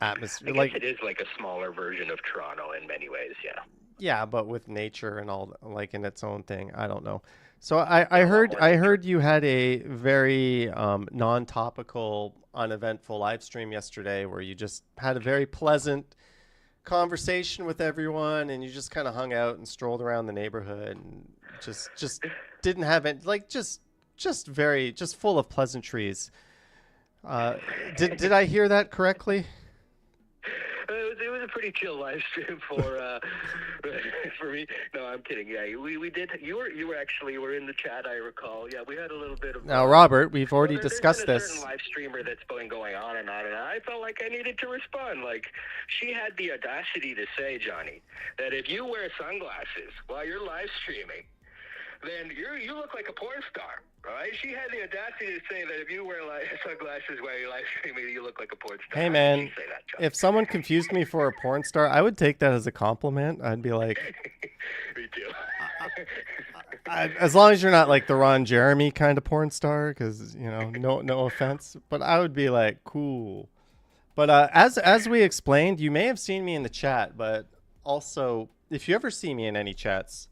atmosphere. I guess it is like a smaller version of Toronto in many ways, yeah. Yeah, but with nature and all, like in its own thing. I don't know. So I heard you had a very non-topical, uneventful live stream yesterday where you just had a very pleasant conversation with everyone, and you just kind of hung out and strolled around the neighborhood, and just didn't have it, like just very just full of pleasantries. Did I hear that correctly? It was a pretty chill live stream for for me. No, I'm kidding. Yeah, we did. You were in the chat, I recall. Yeah, we had a little bit of. Now, Robert, we've already discussed there's this. been a certain live streamer that's been going on and on, and I felt like I needed to respond. Like, she had the audacity to say, Johnny, that if you wear sunglasses while you're live streaming, then you look like a porn star, right? She had the audacity to say that if you wear sunglasses while you're live streaming, you look like a porn star. Hey, man, say that, if someone confused me for a porn star, I would take that as a compliment. I'd be like, me too. as long as you're not like the Ron Jeremy kind of porn star, because, you know, no offense, but I would be like, cool. But as we explained, you may have seen me in the chat, but also, if you ever see me in any chats,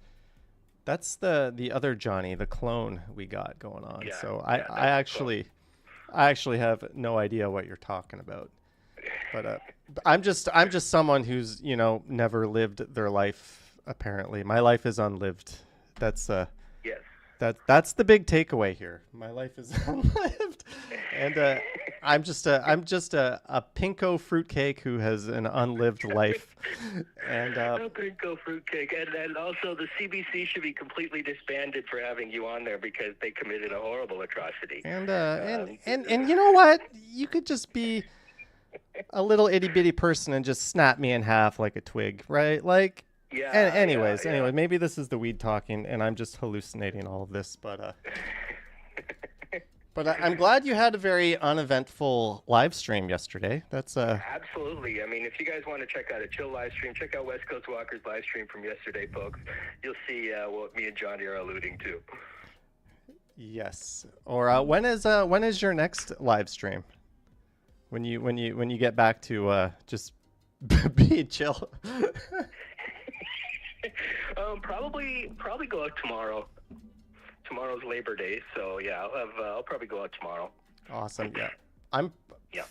that's the other Johnny, the clone we got going on. Yeah, so I actually have no idea what you're talking about. But I'm just someone who's, you know, never lived their life. Apparently, my life is unlived. That's yes. That's the big takeaway here. My life is unlived, and I'm just a pinko fruitcake who has an unlived life. And a pinko fruitcake, and also the CBC should be completely disbanded for having you on there because they committed a horrible atrocity. And you know what? You could just be a little itty bitty person and just snap me in half like a twig, right? Like. Yeah. Anyways, maybe this is the weed talking, and I'm just hallucinating all of this. But I'm glad you had a very uneventful live stream yesterday. That's absolutely. I mean, if you guys want to check out a chill live stream, check out West Coast Walker's live stream from yesterday, folks. You'll see what me and Johnny are alluding to. Yes. Or when is your next live stream? When you get back to just be chill. Probably go out tomorrow. Tomorrow's Labor Day, so yeah, I'll probably go out tomorrow. Awesome. Yeah, I'm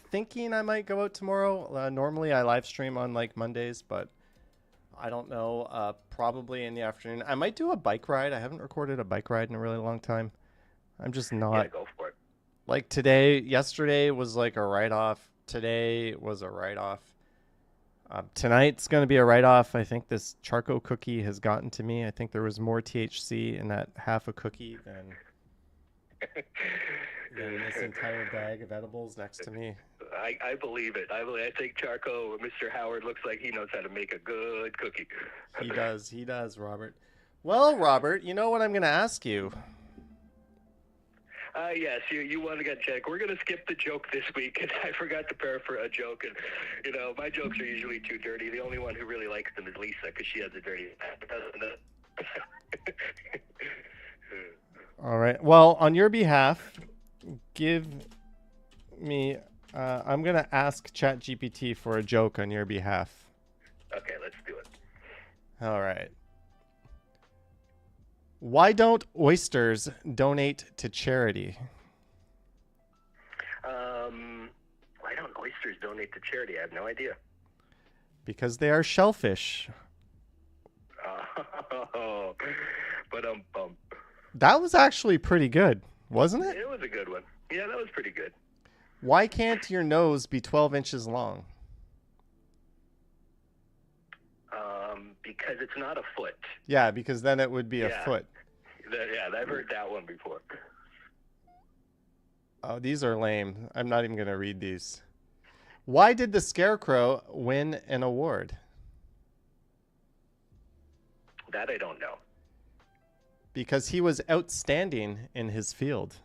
thinking I might go out tomorrow. Normally I live stream on like Mondays, but I don't know. Probably in the afternoon. I might do a bike ride. I haven't recorded a bike ride in a really long time. I'm just not. Yeah, go for it. Like yesterday was like a write-off. Today was a write-off. Tonight's going to be a write-off. I think this charcoal cookie has gotten to me. I think there was more THC in that half a cookie than this entire bag of edibles next to me. I believe it. I think Charco, Mr. Howard, looks like he knows how to make a good cookie. He does, Robert. Well, Robert, you know what I'm going to ask you? Yes, you want to get checked. We're going to skip the joke this week, and I forgot to prepare for a joke. And, you know, my jokes are usually too dirty. The only one who really likes them is Lisa, because she has a dirty All right. Well, on your behalf, give me... I'm going to ask ChatGPT for a joke on your behalf. Okay, let's do it. All right. Why don't oysters donate to charity? Why don't oysters donate to charity? I have no idea. Because they are shellfish. Oh, but That was actually pretty good, wasn't it? It was a good one. Yeah, that was pretty good. Why can't your nose be 12 inches long? Because it's not a foot. Yeah, because then it would be a foot. Yeah, I've heard that one before. Oh, these are lame. I'm not even going to read these. Why did the Scarecrow win an award? That I don't know. Because he was outstanding in his field.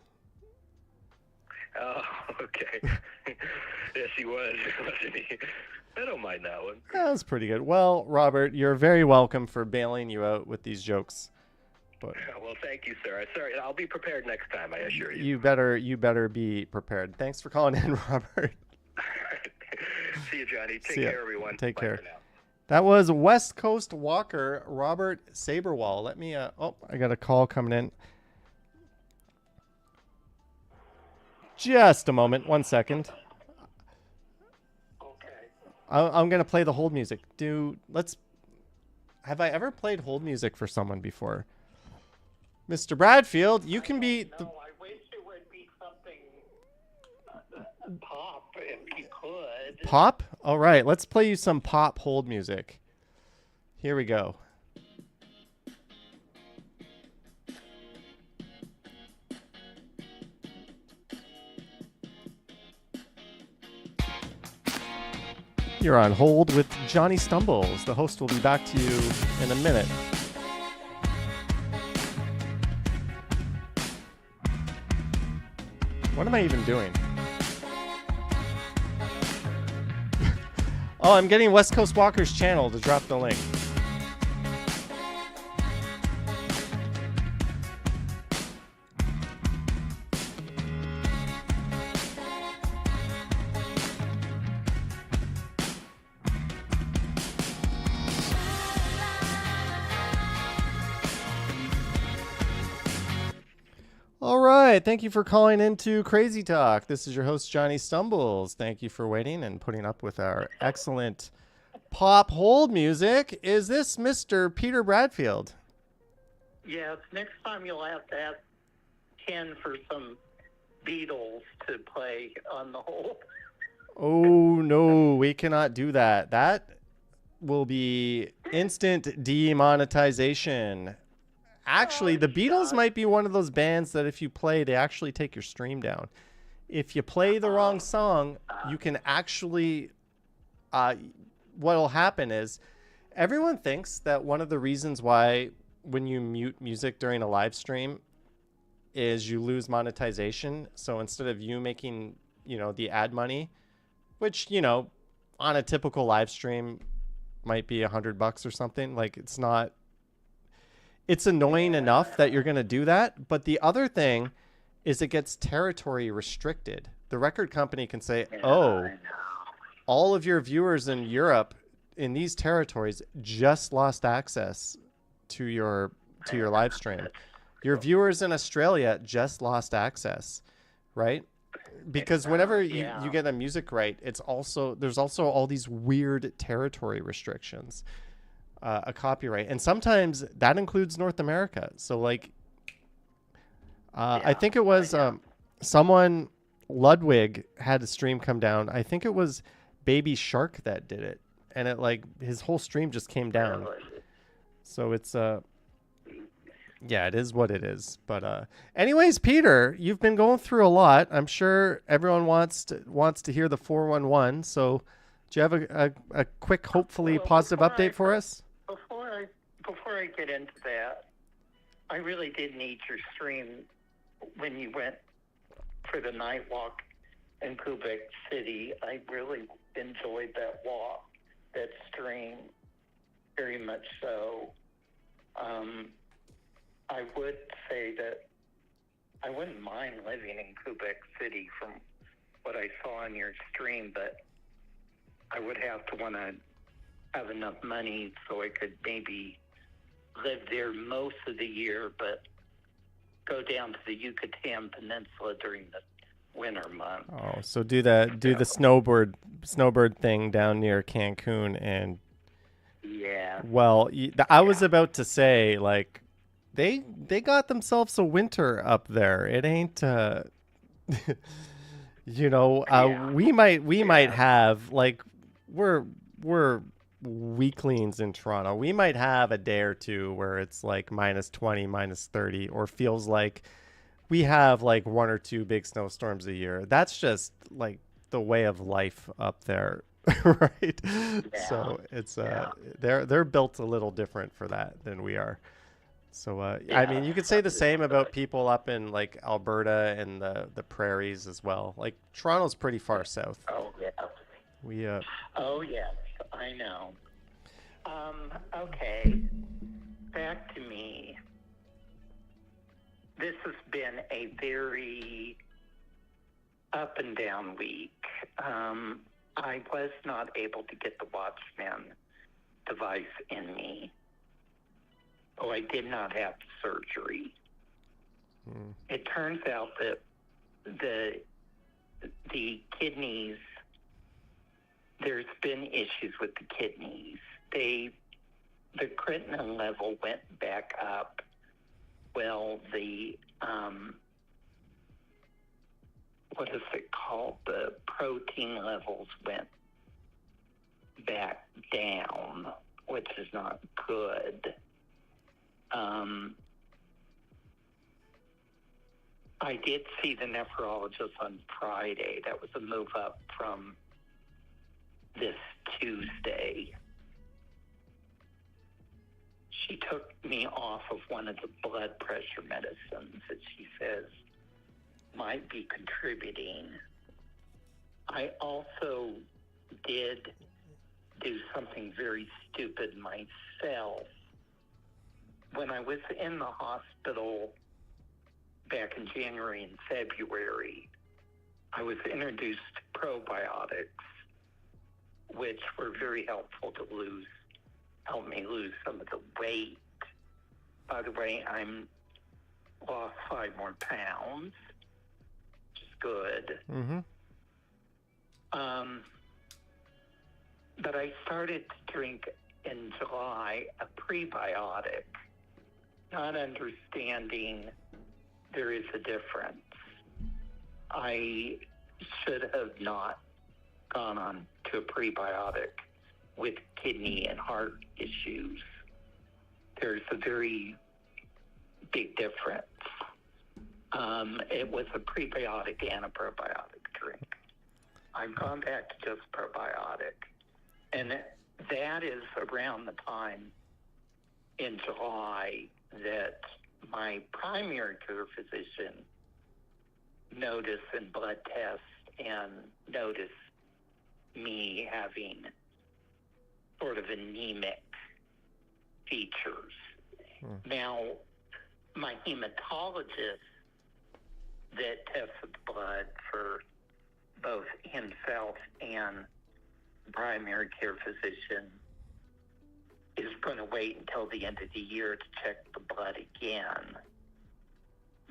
Oh, okay. Yes, he was, wasn't he? I don't mind that one. That was pretty good. Well, Robert, you're very welcome for bailing you out with these jokes. But well, thank you, sir. Sorry, I'll be prepared next time, I assure you. You better be prepared. Thanks for calling in, Robert. See you, Johnny. Take care, everyone. Take Bye care. for now. That was West Coast Walker, Robert Saberwall. Let me, I got a call coming in. Just a moment. 1 second. I'm gonna play the hold music. Have I ever played hold music for someone before? Mr. Bradfield, you can be. No, I wish it would be something pop if you could. Pop? All right, let's play you some pop hold music. Here we go. You're on hold with Johnny Stumbles. The host will be back to you in a minute. What am I even doing? Oh, I'm getting West Coast Walker's channel to drop the link. All right. Thank you for calling into Crazy Talk. This is your host, Johnny Stumbles. Thank you for waiting and putting up with our excellent pop hold music. Is this Mr. Peter Bradfield? Yes, next time you'll have to ask Ken for some Beatles to play on the hold. Oh, no, we cannot do that. That will be instant demonetization. Actually, the Beatles might be one of those bands that if you play, they actually take your stream down. If you play the wrong song, you can actually... what will happen is everyone thinks that one of the reasons why when you mute music during a live stream is you lose monetization. So instead of you making, the ad money, which, on a typical live stream might be $100 or something, like it's annoying enough that you're going to do that. But the other thing is it gets territory restricted. The record company can say, all of your viewers in Europe in these territories just lost access to your live stream. Your viewers in Australia just lost access, right? Because whenever you get a music right, there's also all these weird territory restrictions. A copyright, and sometimes that includes North America. So I think it was someone, Ludwig, had a stream come down. I think it was Baby Shark that did it, and it his whole stream just came down. So it's it is what it is. But anyways, Peter, you've been going through a lot. I'm sure everyone wants to hear the 411. So do you have a quick, hopefully positive update for us? Before I get into that, I really did need your stream when you went for the night walk in Quebec City. I really enjoyed that walk, that stream, very much so. I would say that I wouldn't mind living in Quebec City from what I saw on your stream, but I would have to want to have enough money so I could maybe live there most of the year, but go down to the Yucatan Peninsula during the winter months. Oh, so do the snowbird thing down near Cancun, and well, I was about to say they got themselves a winter up there. It ain't we might have we're weaklings in Toronto. We might have a day or two where it's -20, -30, or feels like we have one or two big snowstorms a year. That's just the way of life up there, right? Yeah. So it's they're built a little different for that than we are. So I mean, you could say the same about people up in Alberta and the prairies as well. Toronto's pretty far south. Oh yeah. Oh yes, I know. Okay, back to me. This has been a very up and down week. I was not able to get the Watchman device in me. Oh, I did not have surgery. It turns out that the kidneys there's been issues with the kidneys. The creatinine level went back up. Well, the what is it called? The protein levels went back down, which is not good. I did see the nephrologist on Friday. That was a move up from this Tuesday. She took me off of one of the blood pressure medicines that she says might be contributing. I also did do something very stupid myself. When I was in the hospital back in January and February, I was introduced to probiotics, which were very helpful to help me lose some of the weight. By the way, I'm lost 5 more pounds, which is good. Mm-hmm. But I started to drink in July a prebiotic, not understanding there is a difference. I should have not gone on to a prebiotic with kidney and heart issues. There's a very big difference. It was a prebiotic and a probiotic drink. I've gone back to just probiotic. And that is around the time in July that my primary care physician noticed in blood tests and noticed me having sort of anemic features. Now, my hematologist that tested the blood for both himself and the primary care physician is going to wait until the end of the year to check the blood again.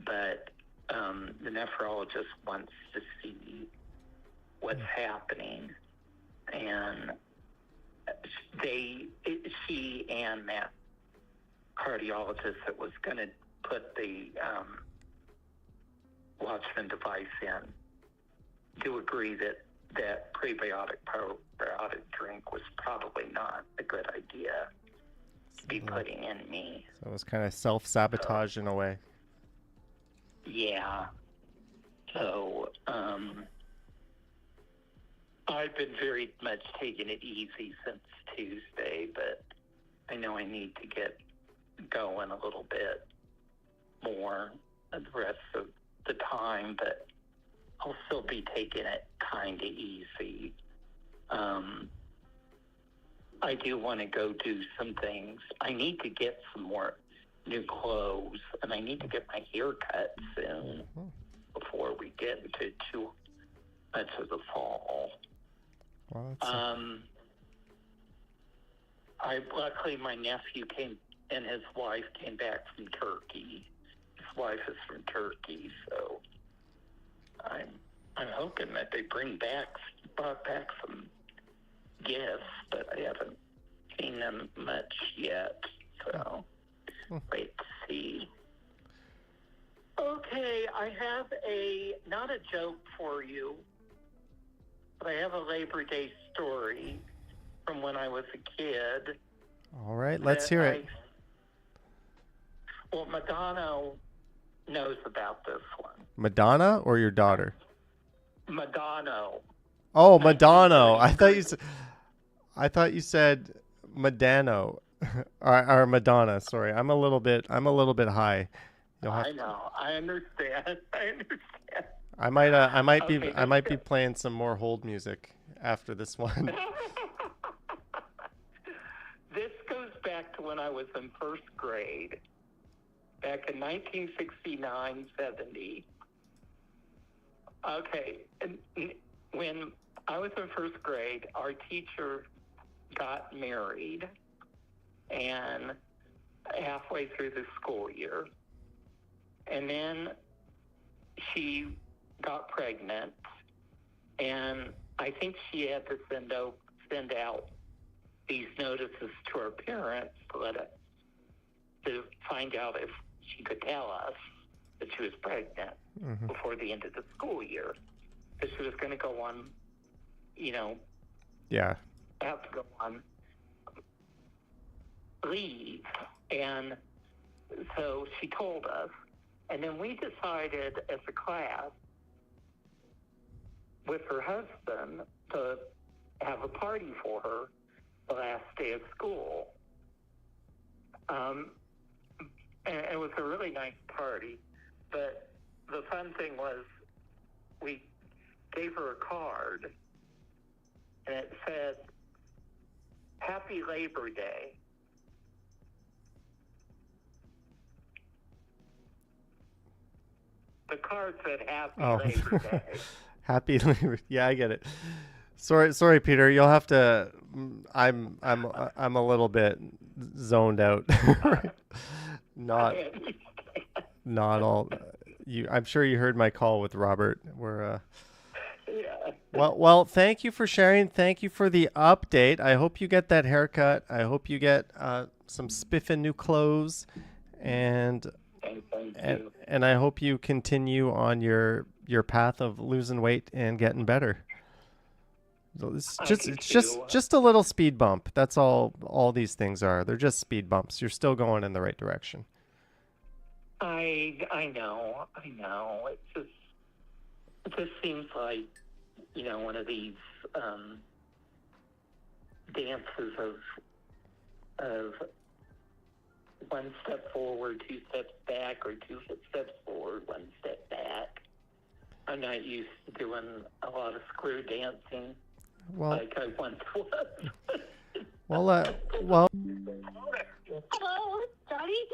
But the nephrologist wants to see what's happening. And she and that cardiologist that was going to put the Watchman device in do agree that prebiotic probiotic drink was probably not a good idea to be putting in me. So it was kind of self-sabotage in a way. Yeah. So I've been very much taking it easy since Tuesday, but I know I need to get going a little bit more the rest of the time, but I'll still be taking it kind of easy. I do want to go do some things. I need to get some more new clothes, and I need to get my hair cut soon before we get into too much of the fall. Well, luckily my nephew and his wife came back from Turkey. His wife is from Turkey, so I'm hoping that they brought back some gifts, but I haven't seen them much yet, so wait to see. Okay, I have not a joke for you, but I have a Labor Day story from when I was a kid. all right, let's hear it. Well, Madonna knows about this one. Madonna or your daughter? Madonna. Oh, Madonna. I thought you said Madano or Madonna. Sorry, I'm a little bit high. I know. I understand. I might Okay, be playing some more hold music after this one. This goes back to when I was in first grade, back in 1969-70. Okay, when I was in first grade, our teacher got married, and halfway through the school year, and then she got pregnant, and I think she had to send out these notices to her parents to find out if she could tell us that she was pregnant before the end of the school year. Because she was going to go on, have to go on leave. And so she told us. And then we decided as a class with her husband to have a party for her the last day of school. And it was a really nice party. But the fun thing was we gave her a card, and it said, Happy Labor Day. The card said Happy Labor Day. Happy Labor. Yeah, I get it. Sorry, Peter. You'll have to. I'm a little bit zoned out. Not all. I'm sure you heard my call with Robert. We're. Yeah. Well. Thank you for sharing. Thank you for the update. I hope you get that haircut. I hope you get some spiffing new clothes, and I hope you continue on your path of losing weight and getting better. It's just a little speed bump. That's all these things are. They're just speed bumps. You're still going in the right direction. I know. It just seems like, one of these dances of one step forward, 2 steps back, or 2 steps forward, 1 step back. I'm not used to doing a lot of square dancing like I once was. Well. Hello, Johnny?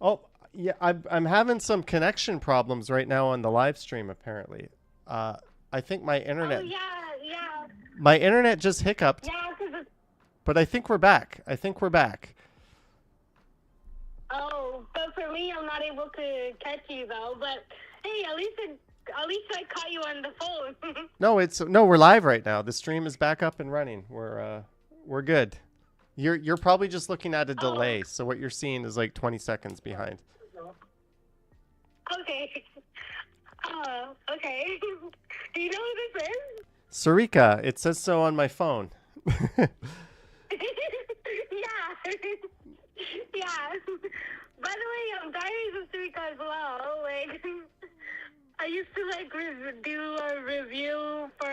Oh, yeah, I'm having some connection problems right now on the live stream, apparently. I think my internet... Oh, yeah. My internet just hiccuped. Yeah, but I think we're back. Oh, but for me, I'm not able to catch you, though. But, hey, at least I caught you on the phone. No, we're live right now. The stream is back up and running. We're good. You're probably just looking at a delay, so what you're seeing is like 20 seconds behind. Okay. Okay. Do you know who this is? Sarika, it says so on my phone. Yeah. By the way, Diaries of Sarika as well. Like, I used to do a review for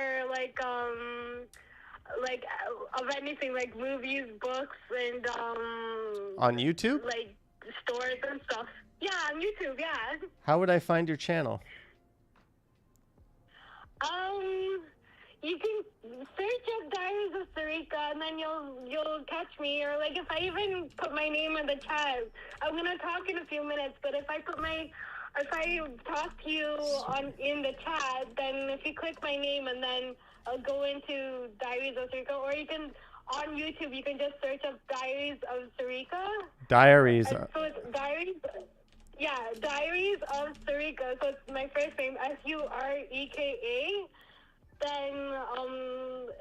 of anything, like movies, books, and on YouTube? Like stores and stuff. Yeah, on YouTube. Yeah. How would I find your channel? You can search up Diaries of Sarika, and then you'll catch me. Or like if I even put my name in the chat, I'm gonna talk in a few minutes. But if I talk to you in the chat, then if you click my name and then I'll go into Diaries of Sarika, or you can on YouTube you can just search up Diaries of Sarika. Diaries. So it's Diaries. Yeah, Diaries of Sarika. So it's my first name, Sureka. Then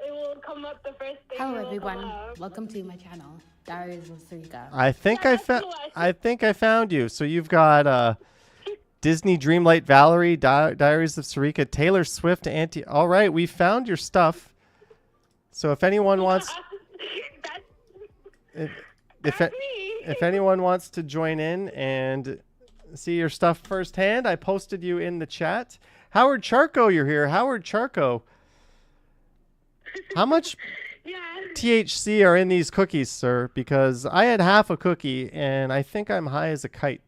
it will come up the first thing. Hello everyone, welcome to my channel, Diaries of Sarika. I think I found you. So you've got Disney Dreamlight Valerie, Diaries of Sarika, Taylor Swift, All right, we found your stuff. So if anyone wants, if anyone wants to join in and see your stuff firsthand, I posted you in the chat. Howard Charco, you're here. Howard Charco. How much THC are in these cookies, sir? Because I had half a cookie, and I think I'm high as a kite.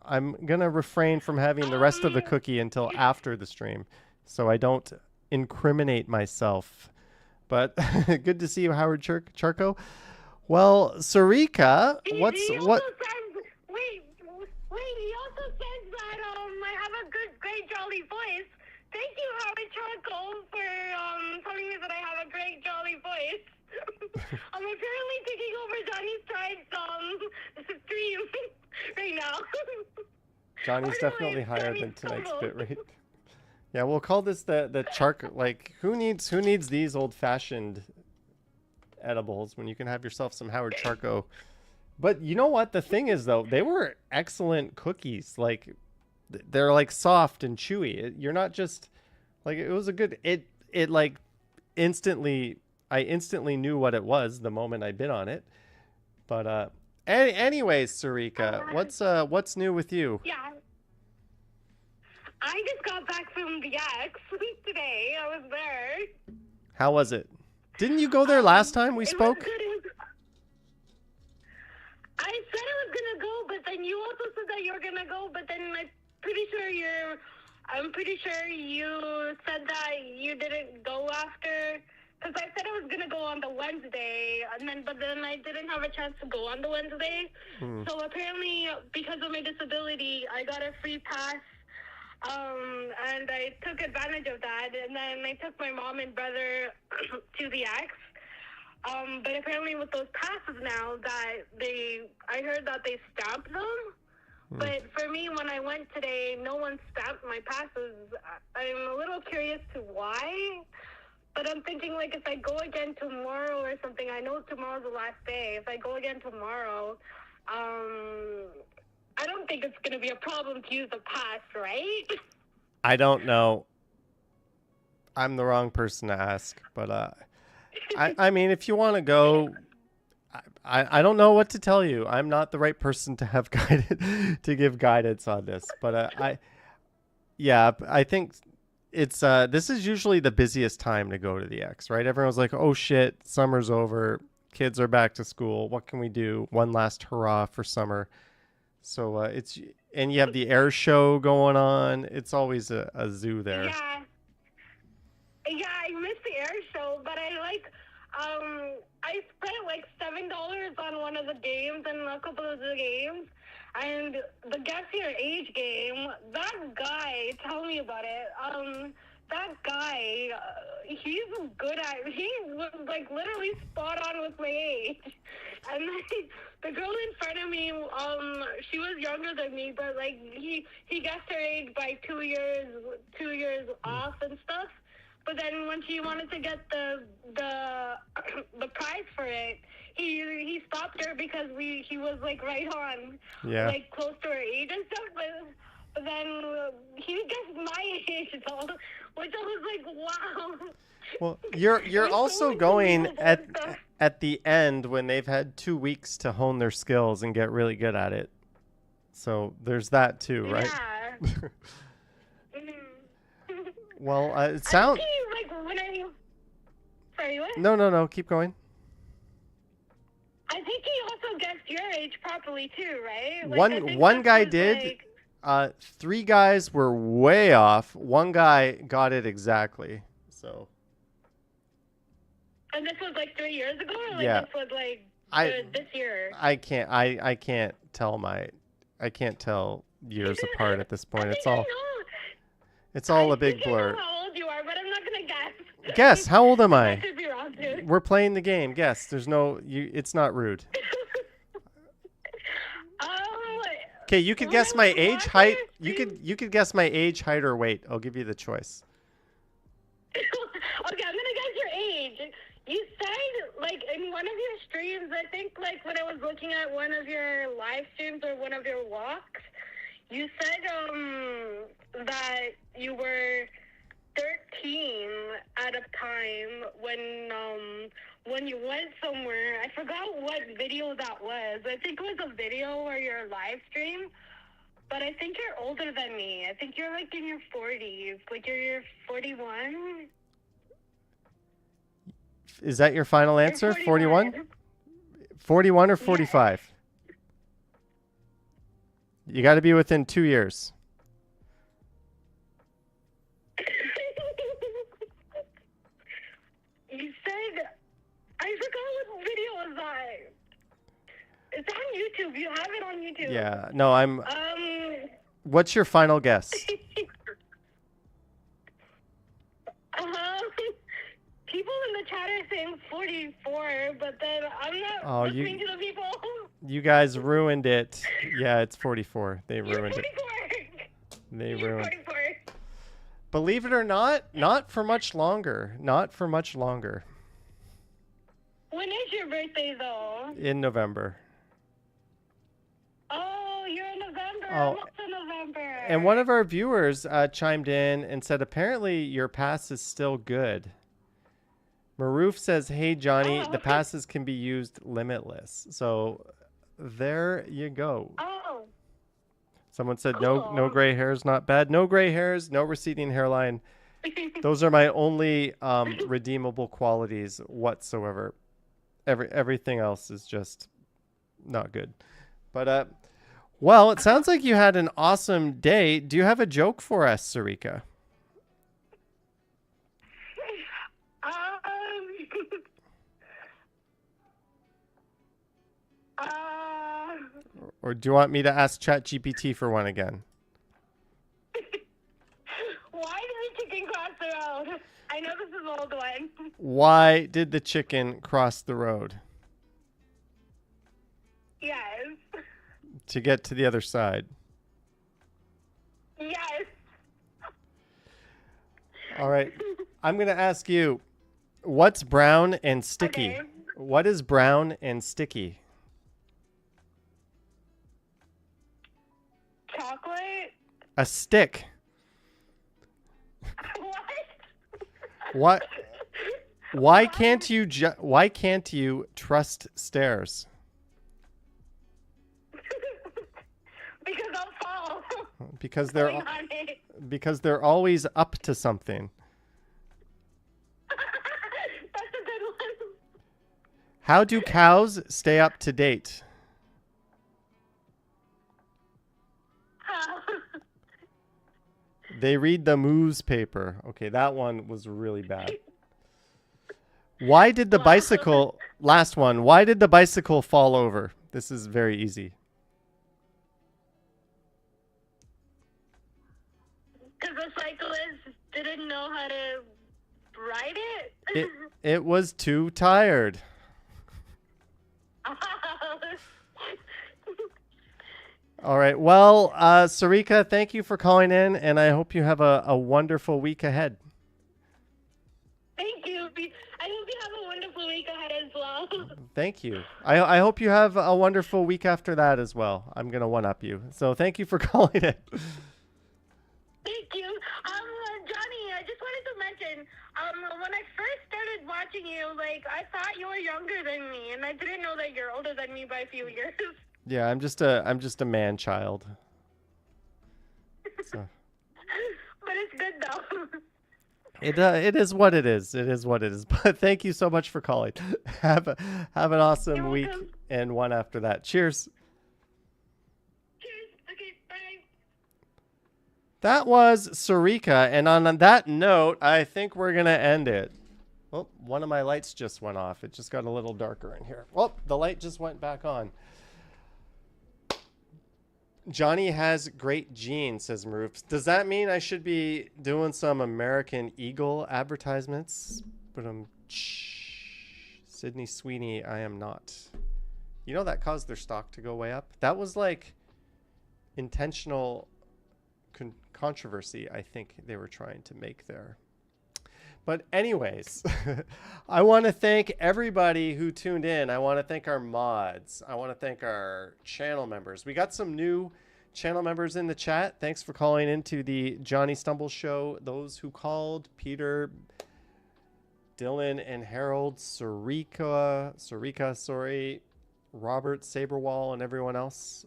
I'm going to refrain from having the rest of the cookie until after the stream, so I don't incriminate myself. But good to see you, Howard Charco. Well, Sarika, what? Wait, he also says that I have a great jolly voice. Thank you, Howard Charco, for telling me that I have a great jolly voice. I'm apparently taking over Johnny's tried stream right now. Johnny's definitely higher than tonight's bit rate. Yeah, we'll call this the charcoal. Like, who needs these old-fashioned edibles when you can have yourself some Howard Charco? But you know what? The thing is, though, they were excellent cookies. Like, they're like soft and chewy. You're not just like, it was a good. It like instantly. I instantly knew what it was the moment I bit on it. But anyways, Sarika, what's new with you? Yeah. I just got back from the X today. I was there. How was it? Didn't you go there last time we spoke? It was good. I said I was gonna go, but then you also said that you were gonna go. But then I'm pretty sure you said that you didn't go after. Because I said I was gonna go on the Wednesday, but then I didn't have a chance to go on the Wednesday. So apparently, because of my disability, I got a free pass. And I took advantage of that, and then I took my mom and brother to the X. But apparently with those passes now, I heard that they stamped them. But for me, when I went today, no one stamped my passes. I'm a little curious to why. But I'm thinking, like, if I go again tomorrow or something, I know tomorrow's the last day. If I go again tomorrow, I don't think it's going to be a problem to use the pass, right? I don't know. I'm the wrong person to ask, but I mean, if you want to go, I don't know what to tell you. I'm not the right person to have to give guidance on this, but I think it's this is usually the busiest time to go to the X, right? Everyone's like, oh shit, summer's over, kids are back to school, what can we do? One last hurrah for summer. So and you have the air show going on. It's always a zoo there. Yeah, I missed the air show, but I spent like $7 on one of the games and a couple of the games. And the Guess Your Age game, that guy, tell me about it. That guy, he was like literally spot on with my age. And the girl in front of me, she was younger than me, but like he guessed her age by 2 years off and stuff. But then when she wanted to get the prize for it, he stopped her because he was like right on, like close to her age and stuff. But then he guessed my age though, which I was like, wow. Well, you're also going at the end when they've had 2 weeks to hone their skills and get really good at it. So there's that too, right? Yeah. Well, it sounds. Like when sorry, what? No. Keep going. I think he also guessed your age properly too, right? Like, one guy did. Like... 3 guys were way off. 1 guy got it exactly. So. And this was like 3 years ago, or like yeah. This was like this year. I can't tell years apart at this point. It's all a big blur. I know how old you are, but I'm not gonna guess. Guess, how old am I? I could be wrong too. We're playing the game. Guess. There's no it's not rude. Okay, you could guess my age, height. You could guess my age, height, or weight. I'll give you the choice. Okay, I'm gonna guess your age. You said, like, in one of your streams, I think, like, when I was looking at one of your live streams or one of your walks, you said that you were 13 at a time when you went somewhere. I forgot what video that was. I think it was a video or your live stream. But I think you're older than me. I think you're like in your 40s. Like you're 41. Is that your final answer? 41? 41 or 45? Yeah. You got to be within 2 years. You said, I forgot what video was that. It's on YouTube. You have it on YouTube. Yeah. No, I'm. What's your final guess? People in the chat are saying 44, but then I'm not listening to the people. You guys ruined it. Yeah, it's 44. They ruined it. You're 44. They You're ruined. 44. Believe it or not for much longer. Not for much longer. When is your birthday, though? In November. Oh, you're in November. Oh, I'm also November. And one of our viewers chimed in and said, apparently your pass is still good. Maroof says, hey, Johnny, the passes can be used limitless. So there you go. Oh. Someone said, Cool. no gray hairs, not bad. No gray hairs, no receding hairline. Those are my only redeemable qualities whatsoever. Everything else is just not good. But, well, it sounds like you had an awesome day. Do you have a joke for us, Sarika? Or do you want me to ask ChatGPT for one again? Why did the chicken cross the road? I know this is an old one. Why did the chicken cross the road? Yes. To get to the other side. Yes. All right. I'm going to ask you, what's brown and sticky? Okay. What is brown and sticky? Chocolate? A stick. What? Why can't you trust stairs? Because I'll fall. Because they're always up to something. That's a good one. How do cows stay up to date? They read the moose paper. Okay, that one was really bad. Why did the bicycle, last one, why did the bicycle fall over? This is very easy. Because the cyclist didn't know how to ride it? It was too tired. All right. Well, Sarika, thank you for calling in, and I hope you have a wonderful week ahead. Thank you. I hope you have a wonderful week ahead as well. Thank you. I hope you have a wonderful week after that as well. I'm going to one-up you. So thank you for calling in. Thank you. Johnny, I just wanted to mention, when I first started watching you, I thought you were younger than me, and I didn't know that you're older than me by a few years. Yeah, I'm just a man child. So. But it's good though. It is what it is. It is what it is. But thank you so much for calling. Have an awesome week and one after that. Cheers. Cheers. Okay, bye. That was Sarika, and on that note, I think we're gonna end it. Oh, one of my lights just went off. It just got a little darker in here. Oh, the light just went back on. Johnny has great genes, says Maroof. Does that mean I should be doing some American Eagle advertisements? But Sydney Sweeney, I am not. You know that caused their stock to go way up? That was like intentional controversy, I think they were trying to make there. But anyways, I want to thank everybody who tuned in. I want to thank our mods. I want to thank our channel members. We got some new channel members in the chat. Thanks for calling into the Johnny Stumble Show. Those who called, Peter, Dylan and Harold, Sarika, Robert, Saberwall, and everyone else.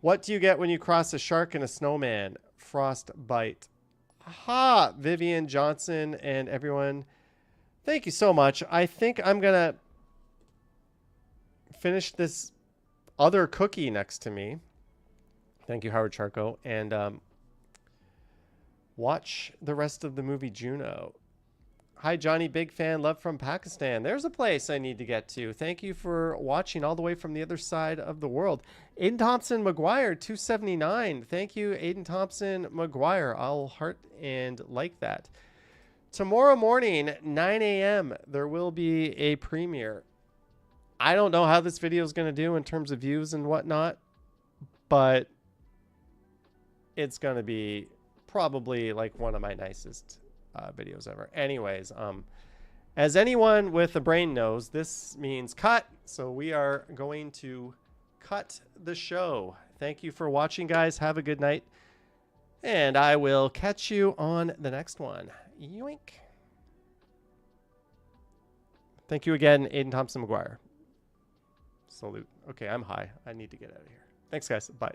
What do you get when you cross a shark and a snowman? Frostbite. Aha, Vivian Johnson and everyone. Thank you so much. I think I'm going to finish this other cookie next to me. Thank you, Howard Charco. And watch the rest of the movie Juno. Hi, Johnny. Big fan. Love from Pakistan. There's a place I need to get to. Thank you for watching all the way from the other side of the world. Aiden Thompson McGuire, 279. Thank you, Aiden Thompson McGuire. I'll heart and like that. Tomorrow morning, 9 a.m., there will be a premiere. I don't know how this video is going to do in terms of views and whatnot, but it's going to be probably like one of my nicest videos ever. Anyways, as anyone with a brain knows, this means cut. So we are going to cut the show. Thank you for watching, guys. Have a good night. And I will catch you on the next one. Yoink. Thank you again, Aiden Thompson-McGuire. Salute. Okay, I'm high. I need to get out of here. Thanks, guys. Bye.